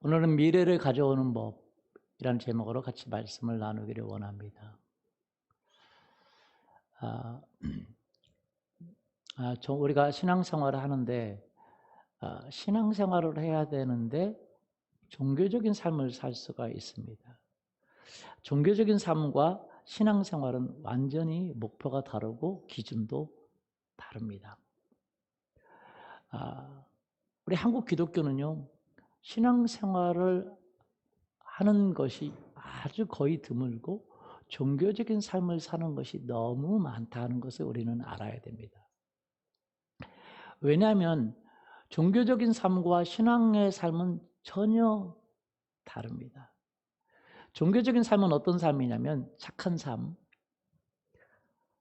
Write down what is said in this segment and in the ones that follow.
오늘은 미래를 가져오는 법이라는 제목으로 같이 말씀을 나누기를 원합니다. 우리가 신앙생활을 하는데 신앙생활을 해야 되는데 종교적인 삶을 살 수가 있습니다. 종교적인 삶과 신앙생활은 완전히 목표가 다르고 기준도 다릅니다. 우리 한국 기독교는요, 신앙생활을 하는 것이 아주 거의 드물고 종교적인 삶을 사는 것이 너무 많다는 것을 우리는 알아야 됩니다. 왜냐하면 종교적인 삶과 신앙의 삶은 전혀 다릅니다. 종교적인 삶은 어떤 삶이냐면 착한 삶,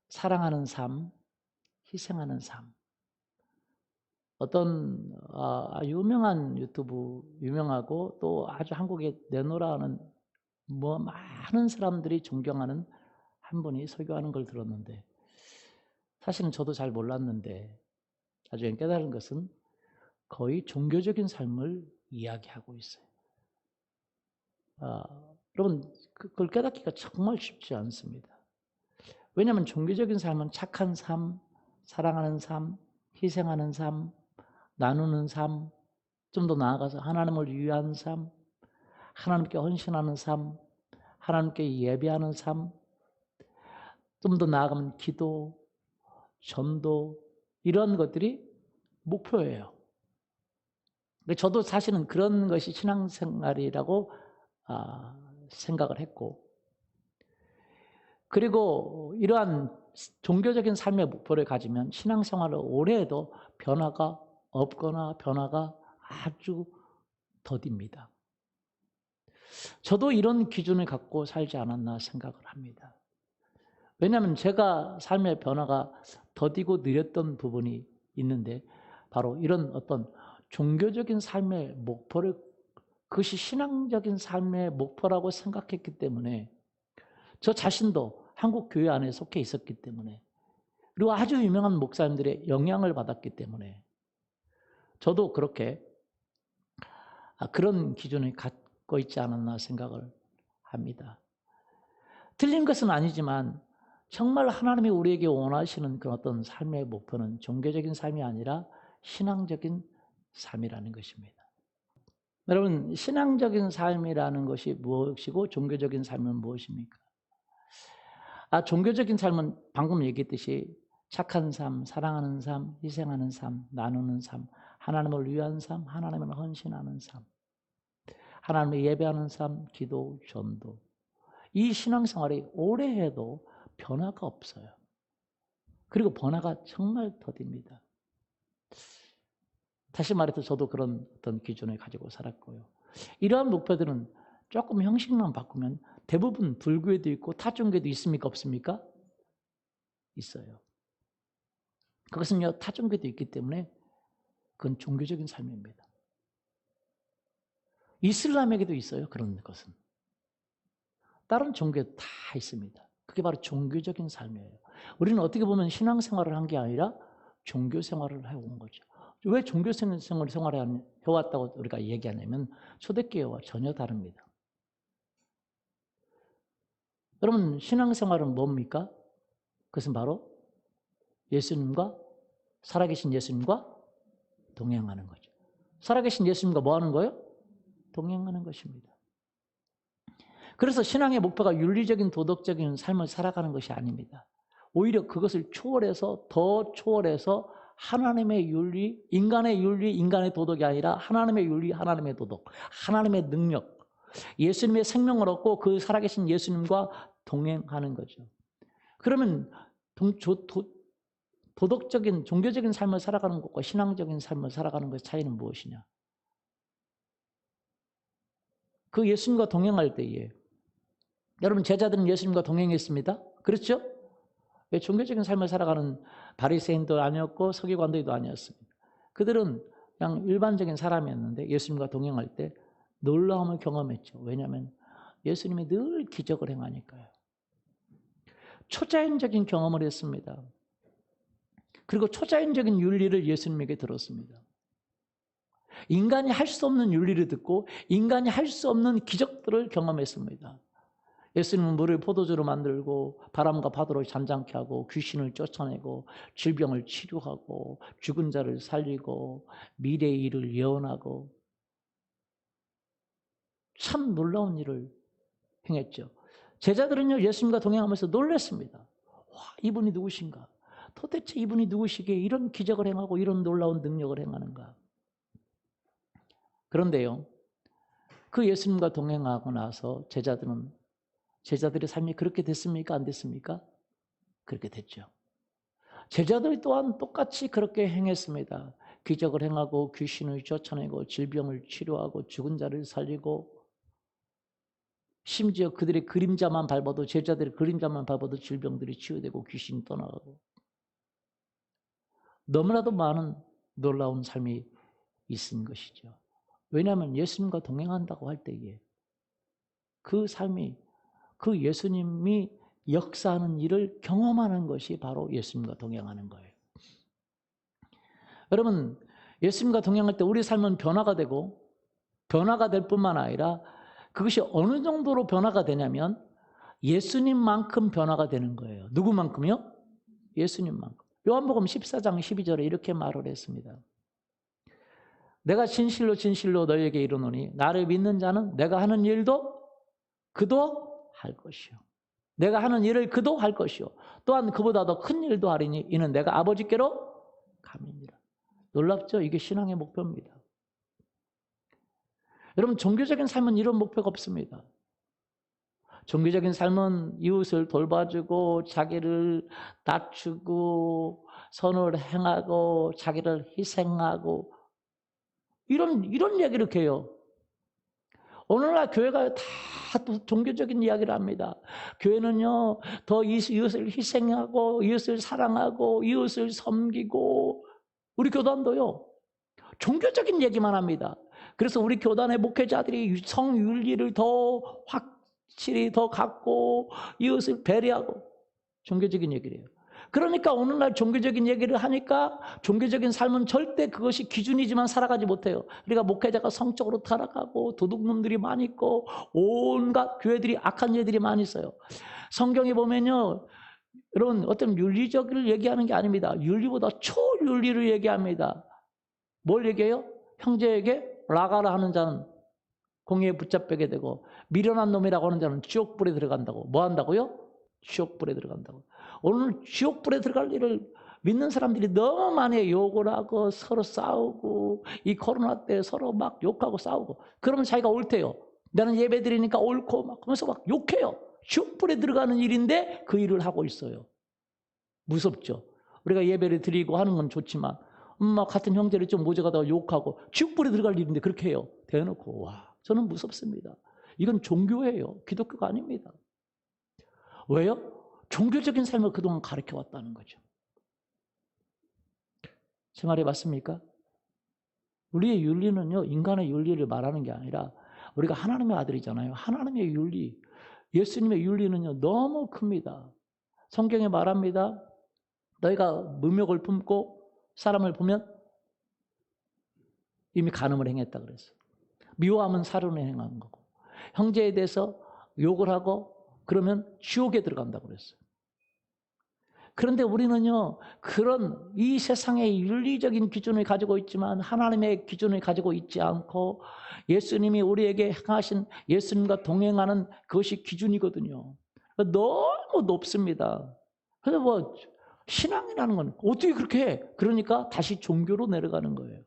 사랑하는 삶, 희생하는 삶. 어떤 유명한 유튜브, 유명하고 또 아주 한국에 내노라는 많은 사람들이 존경하는 한 분이 설교하는 걸 들었는데, 사실은 저도 잘 몰랐는데 나중에 깨달은 것은 거의 종교적인 삶을 이야기하고 있어요. 여러분, 그걸 깨닫기가 정말 쉽지 않습니다. 왜냐하면 종교적인 삶은 착한 삶, 사랑하는 삶, 희생하는 삶, 나누는 삶, 좀 더 나아가서 하나님을 위한 삶, 하나님께 헌신하는 삶, 하나님께 예배하는 삶, 좀 더 나아가면 기도, 전도, 이런 것들이 목표예요. 저도 사실은 그런 것이 신앙생활이라고 생각을 했고, 그리고 이러한 종교적인 삶의 목표를 가지면 신앙생활을 오래 해도 변화가 없거나 변화가 아주 더딥니다. 저도 이런 기준을 갖고 살지 않았나 생각을 합니다. 왜냐하면 제가 삶의 변화가 더디고 느렸던 부분이 있는데, 바로 이런 어떤 종교적인 삶의 목표를, 그것이 신앙적인 삶의 목표라고 생각했기 때문에, 저 자신도 한국 교회 안에 속해 있었기 때문에, 그리고 아주 유명한 목사님들의 영향을 받았기 때문에 저도 그렇게 그런 기준을 갖고 있지 않았나 생각을 합니다. 틀린 것은 아니지만 정말 하나님이 우리에게 원하시는 그런 어떤 삶의 목표는 종교적인 삶이 아니라 신앙적인 삶이라는 것입니다. 여러분, 신앙적인 삶이라는 것이 무엇이고 종교적인 삶은 무엇입니까? 종교적인 삶은 방금 얘기했듯이 착한 삶, 사랑하는 삶, 희생하는 삶, 나누는 삶, 하나님을 위한 삶, 하나님을 헌신하는 삶, 하나님을 예배하는 삶, 기도, 전도. 이 신앙생활이 오래 해도 변화가 없어요. 그리고 변화가 정말 더딥니다. 다시 말해서 저도 그런 어떤 기준을 가지고 살았고요. 이러한 목표들은 조금 형식만 바꾸면 대부분 불교에도 있고 타종교에도 있습니까? 없습니까? 있어요. 그것은요, 타종교도 있기 때문에 그건 종교적인 삶입니다. 이슬람에게도 있어요, 그런 것은. 다른 종교에 다 있습니다. 그게 바로 종교적인 삶이에요. 우리는 어떻게 보면 신앙생활을 한 게 아니라 종교생활을 해온 거죠. 왜 종교생활을 해왔다고 우리가 얘기하냐면 초대교회와 전혀 다릅니다. 여러분, 신앙생활은 뭡니까? 그것은 바로 예수님과, 살아계신 예수님과 동행하는 거죠. 살아계신 예수님과 뭐 하는 거예요? 동행하는 것입니다. 그래서 신앙의 목표가 윤리적인 도덕적인 삶을 살아가는 것이 아닙니다. 오히려 그것을 초월해서, 더 초월해서 하나님의 윤리, 인간의 도덕이 아니라 하나님의 윤리, 하나님의 도덕, 하나님의 능력, 예수님의 생명을 얻고 그 살아계신 예수님과 동행하는 거죠. 그러면 도덕적인, 종교적인 삶을 살아가는 것과 신앙적인 삶을 살아가는 것의 차이는 무엇이냐? 그 예수님과 동행할 때에, 여러분, 제자들은 예수님과 동행했습니다. 그렇죠? 왜? 종교적인 삶을 살아가는 바리새인도 아니었고 서기관들도 아니었습니다. 그들은 그냥 일반적인 사람이었는데 예수님과 동행할 때 놀라움을 경험했죠. 왜냐하면 예수님이 늘 기적을 행하니까요. 초자연적인 경험을 했습니다. 그리고 초자연적인 윤리를 예수님에게 들었습니다. 인간이 할 수 없는 윤리를 듣고 인간이 할 수 없는 기적들을 경험했습니다. 예수님은 물을 포도주로 만들고 바람과 파도를 잠잠케 하고 귀신을 쫓아내고 질병을 치료하고 죽은 자를 살리고 미래의 일을 예언하고 참 놀라운 일을 행했죠. 제자들은요, 예수님과 동행하면서 놀랐습니다. 와, 이분이 누구신가? 도대체 이분이 누구시기에 이런 기적을 행하고 이런 놀라운 능력을 행하는가? 그런데요, 그 예수님과 동행하고 나서 제자들의 삶이 그렇게 됐습니까? 안 됐습니까? 그렇게 됐죠. 제자들이 또한 똑같이 그렇게 행했습니다. 기적을 행하고 귀신을 쫓아내고 질병을 치료하고 죽은 자를 살리고 심지어 그들의 그림자만 밟아도 제자들의 그림자만 밟아도 질병들이 치유되고 귀신이 떠나가고 너무나도 많은 놀라운 삶이 있은 것이죠. 왜냐하면 예수님과 동행한다고 할 때에 그 삶이 그 예수님이 역사하는 일을 경험하는 것이 바로 예수님과 동행하는 거예요. 여러분, 예수님과 동행할 때 우리 삶은 변화가 되고 변화가 될 뿐만 아니라 그것이 어느 정도로 변화가 되냐면 예수님만큼 변화가 되는 거예요. 누구만큼요? 예수님만큼. 요한복음 14장 12절에 이렇게 말을 했습니다. 내가 진실로 진실로 너희에게 이르노니 나를 믿는 자는 내가 하는 일도 그도 할 것이요. 내가 하는 일을 그도 할 것이요. 또한 그보다 더 큰 일도 하리니 이는 내가 아버지께로 감이니라. 놀랍죠? 이게 신앙의 목표입니다. 여러분, 종교적인 삶은 이런 목표가 없습니다. 종교적인 삶은 이웃을 돌봐주고 자기를 낮추고 선을 행하고 자기를 희생하고 이런 얘기를 해요. 오늘날 교회가 다 종교적인 이야기를 합니다. 교회는요, 더 이웃을 희생하고 이웃을 사랑하고 이웃을 섬기고 우리 교단도요, 종교적인 얘기만 합니다. 그래서 우리 교단의 목회자들이 성윤리를 더 확실히 더 갖고 이웃을 배려하고 종교적인 얘기를 해요. 그러니까 오늘날 종교적인 얘기를 하니까 종교적인 삶은 절대 그것이 기준이지만 살아가지 못해요. 그러니까 목회자가 성적으로 타락하고 도둑놈들이 많이 있고 온갖 교회들이 악한 일들이 많이 있어요. 성경에 보면요, 여러분 어떤 윤리적을 얘기하는 게 아닙니다. 윤리보다 초윤리를 얘기합니다. 뭘 얘기해요? 형제에게 라가라 하는 자는 공의에 붙잡히게 되고 미련한 놈이라고 하는 자는 지옥불에 들어간다고. 뭐 한다고요? 지옥불에 들어간다고. 오늘 지옥불에 들어갈 일을 믿는 사람들이 너무 많이 욕을 하고 서로 싸우고 이 코로나 때 서로 막 욕하고 싸우고 그러면 자기가 옳대요. 나는 예배 드리니까 옳고 막 하면서 막 욕해요. 지옥불에 들어가는 일인데 그 일을 하고 있어요. 무섭죠. 우리가 예배를 드리고 하는 건 좋지만 막 같은 형제를 좀 모져가다가 욕하고 지옥불에 들어갈 일인데 그렇게 해요. 대놓고. 와, 저는 무섭습니다. 이건 종교예요. 기독교가 아닙니다. 왜요? 종교적인 삶을 그동안 가르쳐 왔다는 거죠. 제 말이 맞습니까? 우리의 윤리는요, 인간의 윤리를 말하는 게 아니라 우리가 하나님의 아들이잖아요. 하나님의 윤리, 예수님의 윤리는요, 너무 큽니다. 성경에 말합니다. 너희가 무명을 품고 사람을 보면 이미 간음을 행했다 그랬어요. 미워하면 살인을 행한 거고 형제에 대해서 욕을 하고 그러면 지옥에 들어간다고 그랬어요. 그런데 우리는요, 그런 이 세상의 윤리적인 기준을 가지고 있지만 하나님의 기준을 가지고 있지 않고 예수님이 우리에게 행하신 예수님과 동행하는 그것이 기준이거든요. 너무 높습니다. 그래서 뭐 신앙이라는 건 어떻게 그렇게 해? 그러니까 다시 종교로 내려가는 거예요.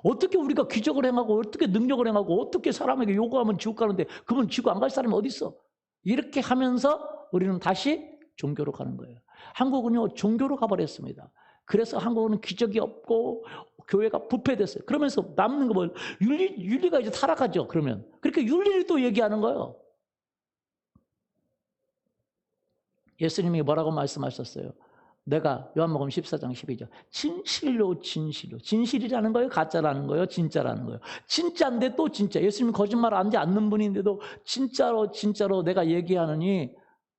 어떻게 우리가 기적을 행하고 어떻게 능력을 행하고 어떻게 사람에게 요구하면 지옥 가는데 그분 지옥 안 갈 사람이 어디 있어? 이렇게 하면서 우리는 다시 종교로 가는 거예요. 한국은요, 종교로 가버렸습니다. 그래서 한국은 기적이 없고 교회가 부패됐어요. 그러면서 남는 거 뭐 윤리가 이제 타락하죠. 그러면 그렇게 윤리를 또 얘기하는 거예요. 예수님이 뭐라고 말씀하셨어요? 내가 요한복음 14장 12절 진실로 진실이라는 거예요? 가짜라는 거예요? 진짜라는 거예요? 진짜인데 또 진짜. 예수님이 거짓말 하지 않는 분인데도 진짜로 내가 얘기하느니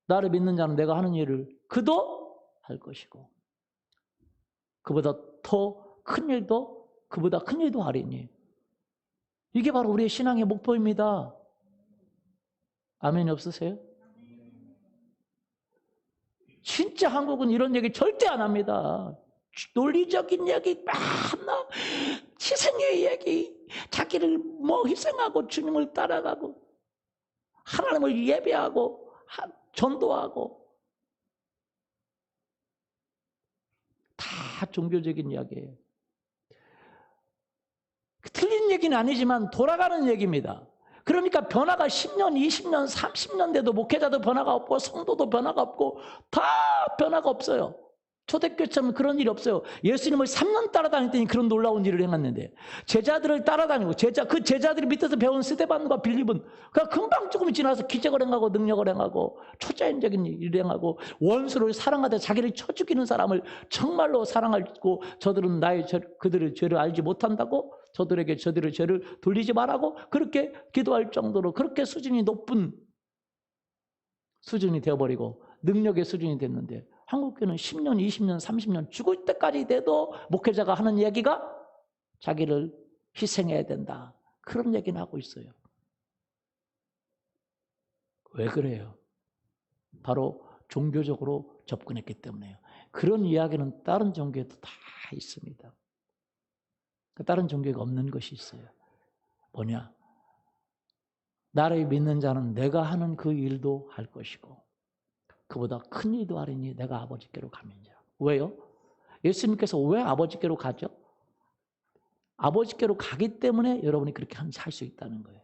나를 믿는 자는 내가 하는 일을 그도 할 것이고 그보다 더 큰 일도 그보다 큰 일도 하리니 이게 바로 우리의 신앙의 목표입니다. 아멘이 없으세요? 진짜 한국은 이런 얘기 절대 안 합니다. 논리적인 얘기 맨날 희생의 얘기, 자기를 희생하고 주님을 따라가고 하나님을 예배하고 전도하고 다 종교적인 이야기예요. 틀린 얘기는 아니지만 돌아가는 얘기입니다. 그러니까 변화가 10년, 20년, 30년 돼도 목회자도 변화가 없고 성도도 변화가 없고 다 변화가 없어요. 초대교회처럼 그런 일이 없어요. 예수님을 3년 따라다녔더니 그런 놀라운 일을 행했는데 제자들을 따라다니고 그 제자들이 밑에서 배운 스데반과 빌립은 그냥 금방 조금 지나서 기적을 행하고 능력을 행하고 초자연적인 일을 행하고 원수를 사랑하되 자기를 쳐 죽이는 사람을 정말로 사랑하고 저들은 그들의 죄를 알지 못한다고 저들에게 저들의 죄를 돌리지 말라고 그렇게 기도할 정도로 그렇게 수준이 높은 수준이 되어버리고 능력의 수준이 됐는데 한국교회는 10년, 20년, 30년 죽을 때까지 돼도 목회자가 하는 얘기가 자기를 희생해야 된다. 그런 얘기는 하고 있어요. 왜 그래요? 바로 종교적으로 접근했기 때문에요. 그런 이야기는 다른 종교에도 다 있습니다. 다른 종교가 없는 것이 있어요. 뭐냐? 나를 믿는 자는 내가 하는 그 일도 할 것이고 그보다 큰 일도 하리니 내가 아버지께로 가면이라. 왜요? 예수님께서 왜 아버지께로 가죠? 아버지께로 가기 때문에 여러분이 그렇게 살 수 있다는 거예요.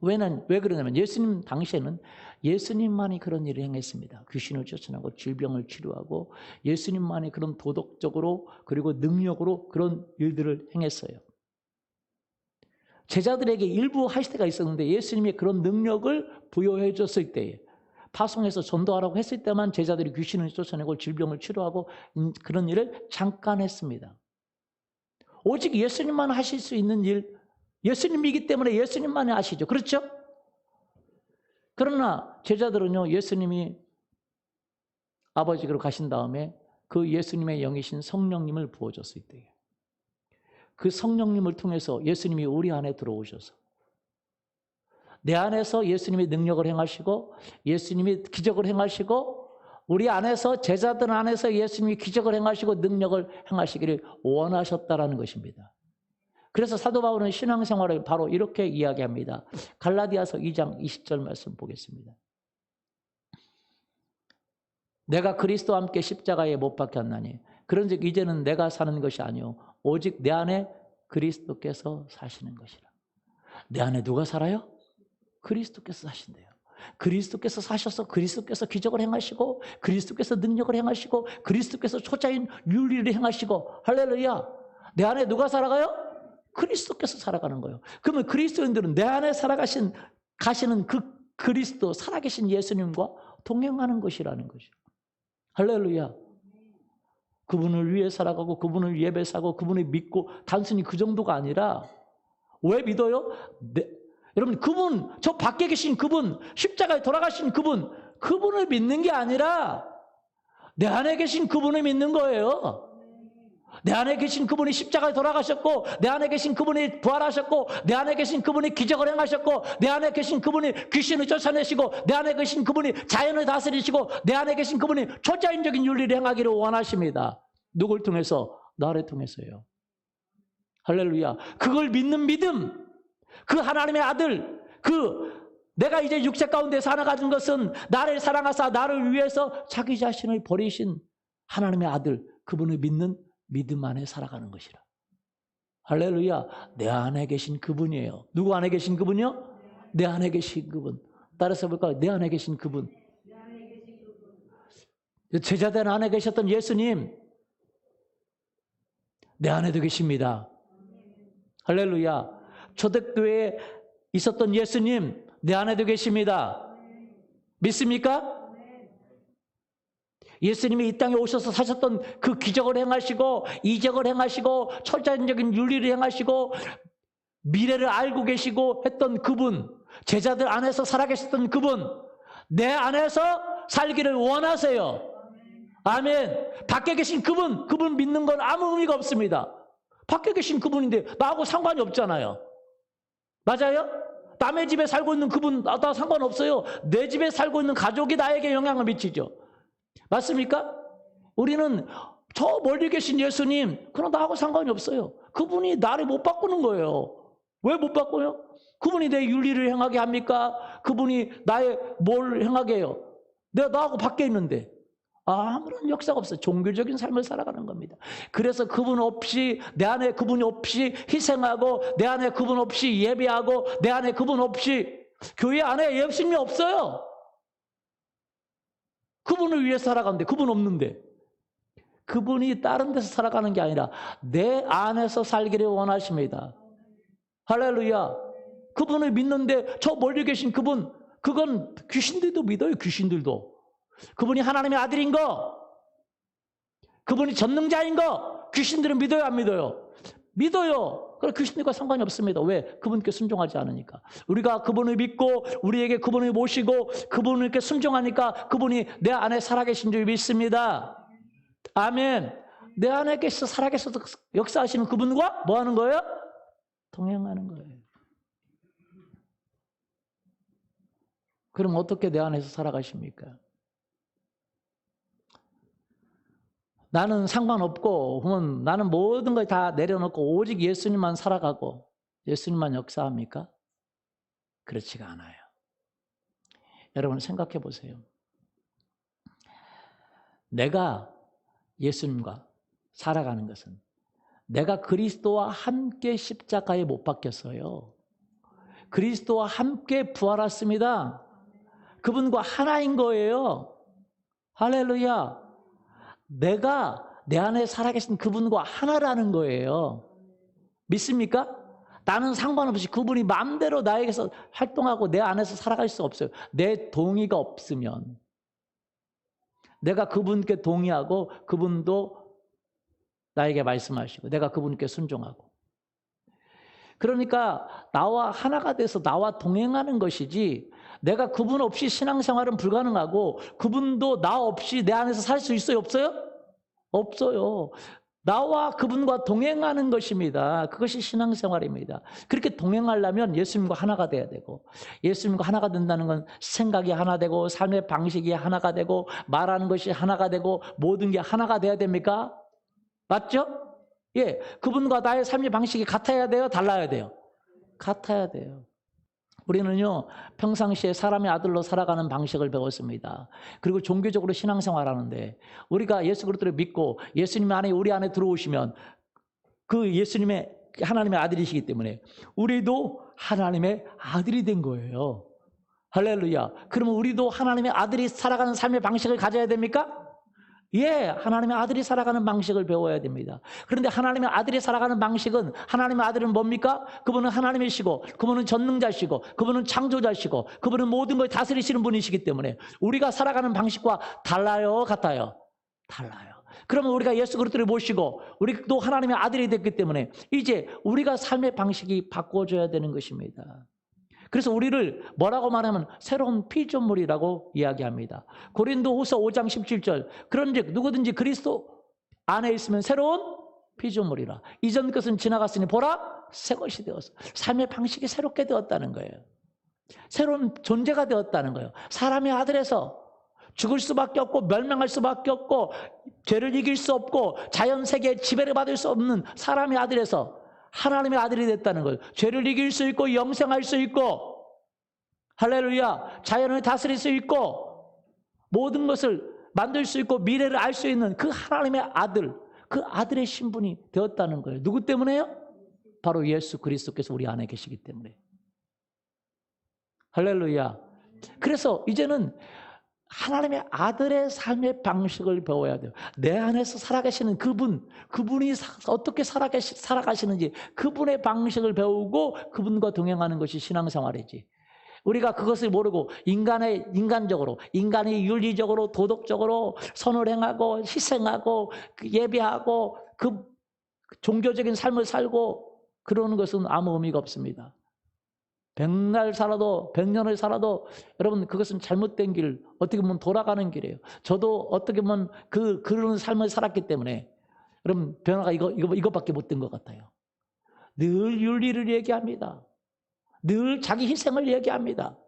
왜 그러냐면 예수님 당시에는 예수님만이 그런 일을 행했습니다. 귀신을 쫓아내고 질병을 치료하고 예수님만이 그런 도덕적으로 그리고 능력으로 그런 일들을 행했어요. 제자들에게 일부 할 때가 있었는데 예수님이 그런 능력을 부여해 줬을 때에 파송해서 전도하라고 했을 때만 제자들이 귀신을 쫓아내고 질병을 치료하고 그런 일을 잠깐 했습니다. 오직 예수님만 하실 수 있는 일, 예수님이기 때문에 예수님만이 아시죠. 그렇죠? 그러나 제자들은요, 예수님이 아버지께로 가신 다음에 그 예수님의 영이신 성령님을 부어줬을 때에 그 성령님을 통해서 예수님이 우리 안에 들어오셔서 내 안에서 예수님이 능력을 행하시고 예수님이 기적을 행하시고 우리 안에서 제자들 안에서 예수님이 기적을 행하시고 능력을 행하시기를 원하셨다라는 것입니다. 그래서 사도 바울은 신앙생활을 바로 이렇게 이야기합니다. 갈라디아서 2장 20절 말씀 보겠습니다. 내가 그리스도와 함께 십자가에 못 박혔나니 그런즉 이제는 내가 사는 것이 아니요 오직 내 안에 그리스도께서 사시는 것이라. 내 안에 누가 살아요? 그리스도께서 사신대요. 그리스도께서 사셔서 그리스도께서 기적을 행하시고 그리스도께서 능력을 행하시고 그리스도께서 초자인 윤리를 행하시고 할렐루야. 내 안에 누가 살아가요? 그리스도께서 살아가는 거예요. 그러면 그리스도인들은 내 안에 가시는 그 그리스도 살아계신 예수님과 동행하는 것이라는 거죠. 할렐루야. 그분을 위해 살아가고 그분을 예배하고 그분을 믿고 단순히 그 정도가 아니라 왜 믿어요? 여러분 그분, 저 밖에 계신 그분, 십자가에 돌아가신 그분을 믿는 게 아니라 내 안에 계신 그분을 믿는 거예요. 내 안에 계신 그분이 십자가에 돌아가셨고 내 안에 계신 그분이 부활하셨고 내 안에 계신 그분이 기적을 행하셨고 내 안에 계신 그분이 귀신을 쫓아내시고 내 안에 계신 그분이 자연을 다스리시고 내 안에 계신 그분이 초자연적인 윤리를 행하기를 원하십니다. 누굴 통해서? 나를 통해서요. 할렐루야. 그걸 믿는 믿음, 그 하나님의 아들, 내가 이제 육체 가운데 살아가는 것은 나를 사랑하사 나를 위해서 자기 자신을 버리신 하나님의 아들, 그분을 믿는 믿음 안에 살아가는 것이라. 할렐루야. 내 안에 계신 그분이에요. 누구 안에 계신 그분이요? 내 안에 계신 그분. 따라서 볼까요? 내 안에 계신 그분. 제자들 안에 계셨던 예수님, 내 안에도 계십니다. 할렐루야. 초대교회에 있었던 예수님, 내 안에도 계십니다. 믿습니까? 예수님이 이 땅에 오셔서 사셨던 그 기적을 행하시고 이적을 행하시고 초자연적인 윤리를 행하시고 미래를 알고 계시고 했던 그분, 제자들 안에서 살아계셨던 그분, 내 안에서 살기를 원하세요. 아멘. 밖에 계신 그분 믿는 건 아무 의미가 없습니다. 밖에 계신 그분인데 나하고 상관이 없잖아요. 맞아요? 남의 집에 살고 있는 그분 나 상관없어요. 내 집에 살고 있는 가족이 나에게 영향을 미치죠. 맞습니까? 우리는 저 멀리 계신 예수님, 그럼 나하고 상관이 없어요. 그분이 나를 못 바꾸는 거예요. 왜 못 바꿔요? 그분이 내 윤리를 행하게 합니까? 그분이 나의 뭘 행하게 해요? 내가 나하고 밖에 있는데. 아무런 역사가 없어요. 종교적인 삶을 살아가는 겁니다. 그래서 그분 없이, 내 안에 그분 없이 희생하고, 내 안에 그분 없이 예배하고, 내 안에 그분 없이 교회 안에 예수님이 없어요. 그분을 위해 살아가는데 그분 없는데. 그분이 다른 데서 살아가는 게 아니라 내 안에서 살기를 원하십니다. 할렐루야. 그분을 믿는데 저 멀리 계신 그분, 그건 귀신들도 믿어요. 귀신들도. 그분이 하나님의 아들인 거, 그분이 전능자인 거 귀신들은 믿어요, 안 믿어요? 믿어요. 그럼 귀신들과 상관이 없습니다. 왜? 그분께 순종하지 않으니까. 우리가 그분을 믿고 우리에게 그분을 모시고 그분께 순종하니까 그분이 내 안에 살아계신 줄 믿습니다. 아멘. 내 안에 계셔서 살아계셔서 역사하시는 그분과 뭐 하는 거예요? 동행하는 거예요. 그럼 어떻게 내 안에서 살아가십니까? 나는 상관없고, 그러면 나는 모든 걸 다 내려놓고 오직 예수님만 살아가고 예수님만 역사합니까? 그렇지가 않아요. 여러분 생각해 보세요. 내가 예수님과 살아가는 것은 내가 그리스도와 함께 십자가에 못 박혔어요. 그리스도와 함께 부활했습니다. 그분과 하나인 거예요. 할렐루야. 내가 내 안에 살아계신 그분과 하나라는 거예요. 믿습니까? 나는 상관없이 그분이 마음대로 나에게서 활동하고 내 안에서 살아갈 수 없어요. 내 동의가 없으면. 내가 그분께 동의하고 그분도 나에게 말씀하시고 내가 그분께 순종하고. 그러니까 나와 하나가 돼서 나와 동행하는 것이지 내가 그분 없이 신앙생활은 불가능하고 그분도 나 없이 내 안에서 살 수 있어요? 없어요? 없어요. 나와 그분과 동행하는 것입니다. 그것이 신앙생활입니다. 그렇게 동행하려면 예수님과 하나가 돼야 되고 예수님과 하나가 된다는 건 생각이 하나 되고 삶의 방식이 하나가 되고 말하는 것이 하나가 되고 모든 게 하나가 돼야 됩니까? 맞죠? 예, 그분과 나의 삶의 방식이 같아야 돼요? 달라야 돼요? 같아야 돼요. 우리는요, 평상시에 사람의 아들로 살아가는 방식을 배웠습니다. 그리고 종교적으로 신앙생활하는데 우리가 예수 그리스도를 믿고 예수님 안에 우리 안에 들어오시면 그 예수님의 하나님의 아들이시기 때문에 우리도 하나님의 아들이 된 거예요. 할렐루야. 그러면 우리도 하나님의 아들이 살아가는 삶의 방식을 가져야 됩니까? 예, 하나님의 아들이 살아가는 방식을 배워야 됩니다. 그런데 하나님의 아들이 살아가는 방식은 하나님의 아들은 뭡니까? 그분은 하나님이시고 그분은 전능자시고 그분은 창조자시고 그분은 모든 걸 다스리시는 분이시기 때문에 우리가 살아가는 방식과 달라요? 같아요? 달라요. 그러면 우리가 예수 그리스도를 모시고 우리도 하나님의 아들이 됐기 때문에 이제 우리가 삶의 방식이 바꿔줘야 되는 것입니다. 그래서 우리를 뭐라고 말하면 새로운 피조물이라고 이야기합니다. 고린도후서 5장 17절 그런즉 누구든지 그리스도 안에 있으면 새로운 피조물이라. 이전 것은 지나갔으니 보라 새 것이 되었어. 삶의 방식이 새롭게 되었다는 거예요. 새로운 존재가 되었다는 거예요. 사람의 아들에서 죽을 수밖에 없고 멸망할 수밖에 없고 죄를 이길 수 없고 자연세계의 지배를 받을 수 없는 사람의 아들에서 하나님의 아들이 됐다는 걸. 죄를 이길 수 있고 영생할 수 있고 할렐루야 자연을 다스릴 수 있고 모든 것을 만들 수 있고 미래를 알 수 있는 그 하나님의 아들, 그 아들의 신분이 되었다는 거예요. 누구 때문에요? 바로 예수 그리스도께서 우리 안에 계시기 때문에. 할렐루야. 그래서 이제는 하나님의 아들의 삶의 방식을 배워야 돼요. 내 안에서 살아계시는 그분이 어떻게 살아가시는지 그분의 방식을 배우고 그분과 동행하는 것이 신앙생활이지. 우리가 그것을 모르고 인간적으로, 인간이 윤리적으로, 도덕적으로 선을 행하고 희생하고 예배하고 그 종교적인 삶을 살고 그러는 것은 아무 의미가 없습니다. 100날 살아도 100년을 살아도 여러분 그것은 잘못된 길, 어떻게 보면 돌아가는 길이에요. 저도 어떻게 보면 그런 삶을 살았기 때문에 여러분 변화가 이것밖에 못 된 것 같아요. 늘 윤리를 얘기합니다. 늘 자기 희생을 얘기합니다.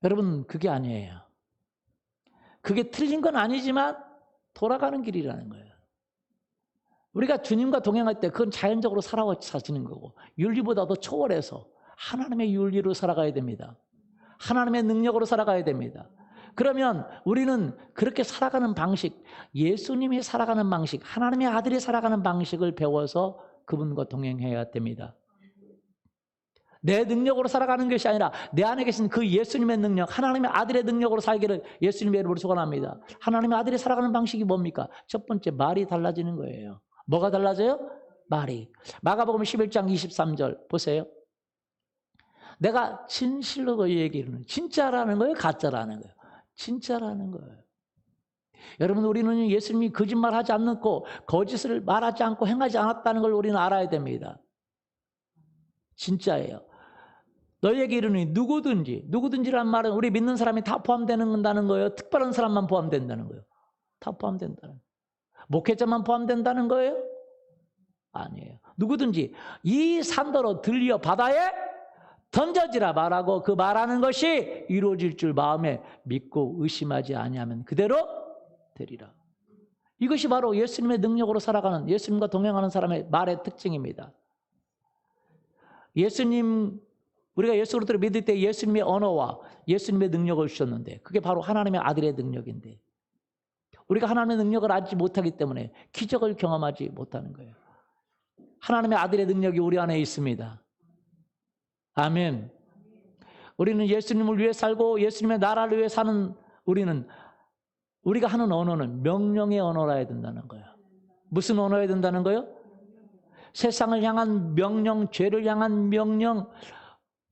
여러분, 그게 아니에요. 그게 틀린 건 아니지만 돌아가는 길이라는 거예요. 우리가 주님과 동행할 때 그건 자연적으로 사라지는 거고, 윤리보다도 초월해서 하나님의 윤리로 살아가야 됩니다. 하나님의 능력으로 살아가야 됩니다. 그러면 우리는 그렇게 살아가는 방식, 예수님이 살아가는 방식, 하나님의 아들이 살아가는 방식을 배워서 그분과 동행해야 됩니다. 내 능력으로 살아가는 것이 아니라 내 안에 계신 그 예수님의 능력, 하나님의 아들의 능력으로 살기를 예수님의 이름으로 축원합니다. 하나님의 아들이 살아가는 방식이 뭡니까? 첫 번째, 말이 달라지는 거예요. 뭐가 달라져요? 말이. 마가복음 11장 23절 보세요. 내가 진실로 그 얘기를, 진짜라는 거예요? 가짜라는 거예요? 진짜라는 거예요. 여러분, 우리는 예수님이 거짓말하지 않고 거짓을 말하지 않고 행하지 않았다는 걸 우리는 알아야 됩니다. 진짜예요. 너희에게 이르노니 누구든지란 말은 우리 믿는 사람이 다 포함된다는 거예요? 특별한 사람만 포함된다는 거예요? 다 포함된다는 거예요. 목회자만 포함된다는 거예요? 아니에요. 누구든지 이 산더러 들려 바다에 던져지라 말하고 그 말하는 것이 이루어질 줄 마음에 믿고 의심하지 아니하면 그대로 되리라. 이것이 바로 예수님의 능력으로 살아가는, 예수님과 동행하는 사람의 말의 특징입니다. 우리가 예수 그리스도를 믿을 때 예수님의 언어와 예수님의 능력을 주셨는데 그게 바로 하나님의 아들의 능력인데, 우리가 하나님의 능력을 알지 못하기 때문에 기적을 경험하지 못하는 거예요. 하나님의 아들의 능력이 우리 안에 있습니다. 아멘. 우리는 예수님을 위해 살고 예수님의 나라를 위해 사는 우리가 하는 언어는 명령의 언어라야 된다는 거예요. 무슨 언어여야 된다는 거예요? 세상을 향한 명령, 죄를 향한 명령.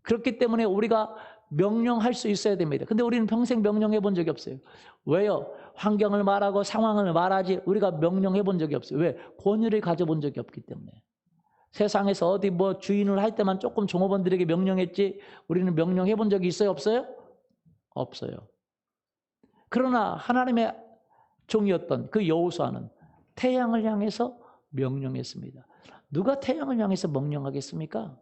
그렇기 때문에 우리가 명령할 수 있어야 됩니다. 근데 우리는 평생 명령해 본 적이 없어요. 왜요? 환경을 말하고 상황을 말하지 우리가 명령해 본 적이 없어요. 왜? 권위를 가져본 적이 없기 때문에. 세상에서 어디 주인을 할 때만 조금 종업원들에게 명령했지 우리는 명령해 본 적이 있어요? 없어요? 없어요. 그러나 하나님의 종이었던 그 여호수아는 태양을 향해서 명령했습니다. 누가 태양을 향해서 명령하겠습니까?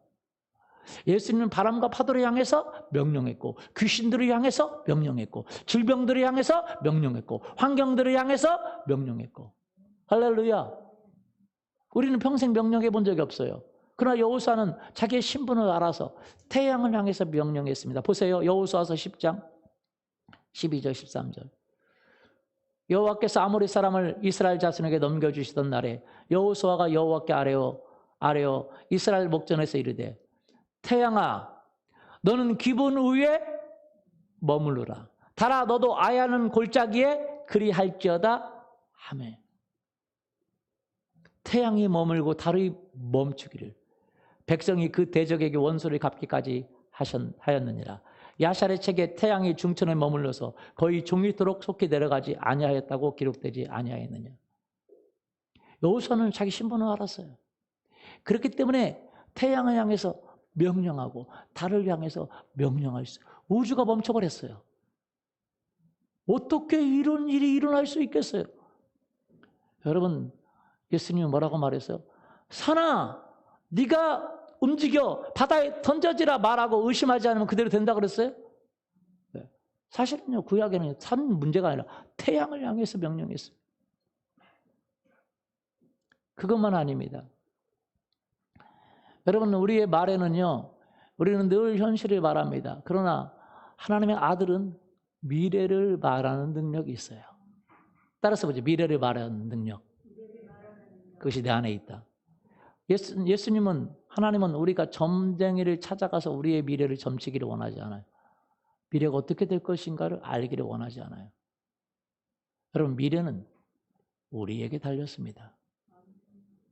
예수님은 바람과 파도를 향해서 명령했고, 귀신들을 향해서 명령했고, 질병들을 향해서 명령했고, 환경들을 향해서 명령했고. 할렐루야. 우리는 평생 명령해 본 적이 없어요. 그러나 여호수아는 자기의 신분을 알아서 태양을 향해서 명령했습니다. 보세요. 여호수아서 10장 12절 13절. 여호와께서 아모리 사람을 이스라엘 자손에게 넘겨주시던 날에 여호수아가 여호와께 아뢰어 이스라엘 목전에서 이르되 태양아 너는 기분 위에 머무르라. 달아 너도 아야는 골짜기에 그리할지어다 하매. 태양이 머물고 달이 멈추기를 백성이 그 대적에게 원수를 갚기까지 하였느니라. 야샬의 책에 태양이 중천에 머물러서 거의 종일토록 속히 내려가지 아니하였다고 기록되지 아니하였느냐. 여호수아는 자기 신분을 알았어요. 그렇기 때문에 태양을 향해서 명령하고 달을 향해서 명령할 수, 우주가 멈춰버렸어요. 어떻게 이런 일이 일어날 수 있겠어요? 여러분, 예수님이 뭐라고 말했어요? 산아, 네가 움직여 바다에 던져지라 말하고 의심하지 않으면 그대로 된다 그랬어요? 네. 사실은요, 구약에는 산 문제가 아니라 태양을 향해서 명령했어요. 그것만 아닙니다. 여러분, 우리의 말에는요, 우리는 늘 현실을 말합니다. 그러나 하나님의 아들은 미래를 말하는 능력이 있어요. 따라서 보죠. 미래를 말하는 능력. 그것이 내 안에 있다. 예수님은, 하나님은 우리가 점쟁이를 찾아가서 우리의 미래를 점치기를 원하지 않아요. 미래가 어떻게 될 것인가를 알기를 원하지 않아요. 여러분, 미래는 우리에게 달렸습니다.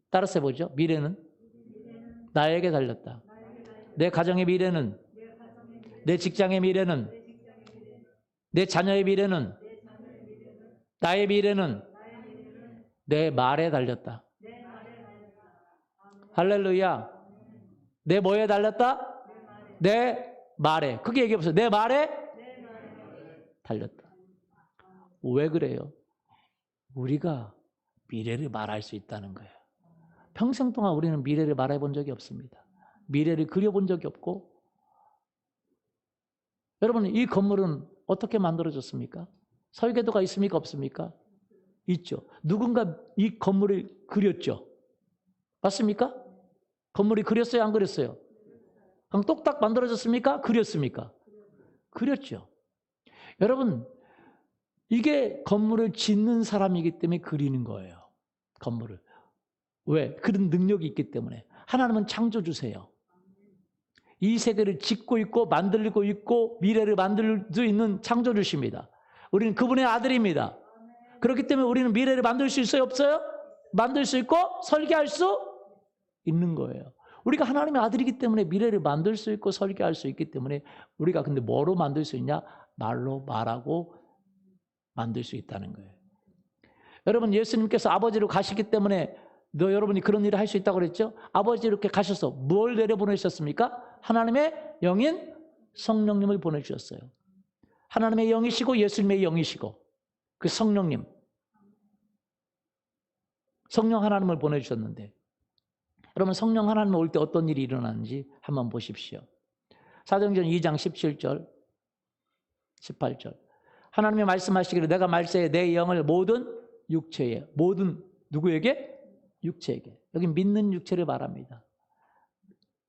따라서 보죠. 미래는 나에게 달렸다. 내 가정의 미래는, 내 직장의 미래는, 내 자녀의 미래는, 나의 미래는 내 말에 달렸다. 할렐루야. 내 뭐에 달렸다? 내 말에. 그게 얘기해보세요. 내 말에 달렸다. 왜 그래요? 우리가 미래를 말할 수 있다는 거예요. 평생 동안 우리는 미래를 말해본 적이 없습니다. 미래를 그려본 적이 없고, 여러분, 이 건물은 어떻게 만들어졌습니까? 설계도가 있습니까? 없습니까? 있죠. 누군가 이 건물을 그렸죠. 맞습니까? 건물이 그렸어요? 안 그렸어요? 그냥 똑딱 만들어졌습니까? 그렸습니까? 그렸죠. 여러분, 이게 건물을 짓는 사람이기 때문에 그리는 거예요. 건물을. 왜? 그런 능력이 있기 때문에. 하나님은 창조주세요. 이 세계를 짓고 있고 만들고 있고 미래를 만들 수 있는 창조주십니다. 우리는 그분의 아들입니다. 그렇기 때문에 우리는 미래를 만들 수 있어요? 없어요? 만들 수 있고 설계할 수 있는 거예요. 우리가 하나님의 아들이기 때문에 미래를 만들 수 있고 설계할 수 있기 때문에 우리가 근데 뭐로 만들 수 있냐? 말로 말하고 만들 수 있다는 거예요. 여러분, 예수님께서 아버지로 가시기 때문에 여러분이 그런 일을 할 수 있다고 그랬죠? 아버지 이렇게 가셔서 뭘 내려보내셨습니까? 하나님의 영인 성령님을 보내주셨어요. 하나님의 영이시고 예수님의 영이시고 그 성령님, 성령 하나님을 보내주셨는데, 여러분 성령 하나님 올 때 어떤 일이 일어나는지 한번 보십시오. 사도행전 2장 17절 18절 하나님이 말씀하시기를 내가 말세에 내 영을 모든 육체에, 모든 누구에게? 육체에게. 여기 믿는 육체를 말합니다.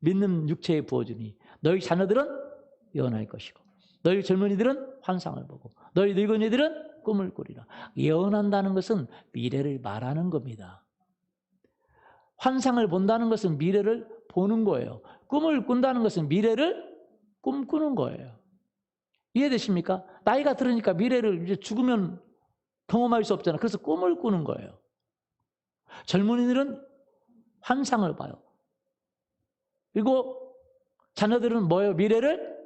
믿는 육체에 부어주니 너희 자녀들은 예언할 것이고 너희 젊은이들은 환상을 보고 너희 늙은이들은 꿈을 꾸리라. 예언한다는 것은 미래를 말하는 겁니다. 환상을 본다는 것은 미래를 보는 거예요. 꿈을 꾼다는 것은 미래를 꿈꾸는 거예요. 이해되십니까? 나이가 들으니까 미래를 이제 죽으면 경험할 수 없잖아요. 그래서 꿈을 꾸는 거예요. 젊은이들은 환상을 봐요. 그리고 자녀들은 뭐예요? 미래를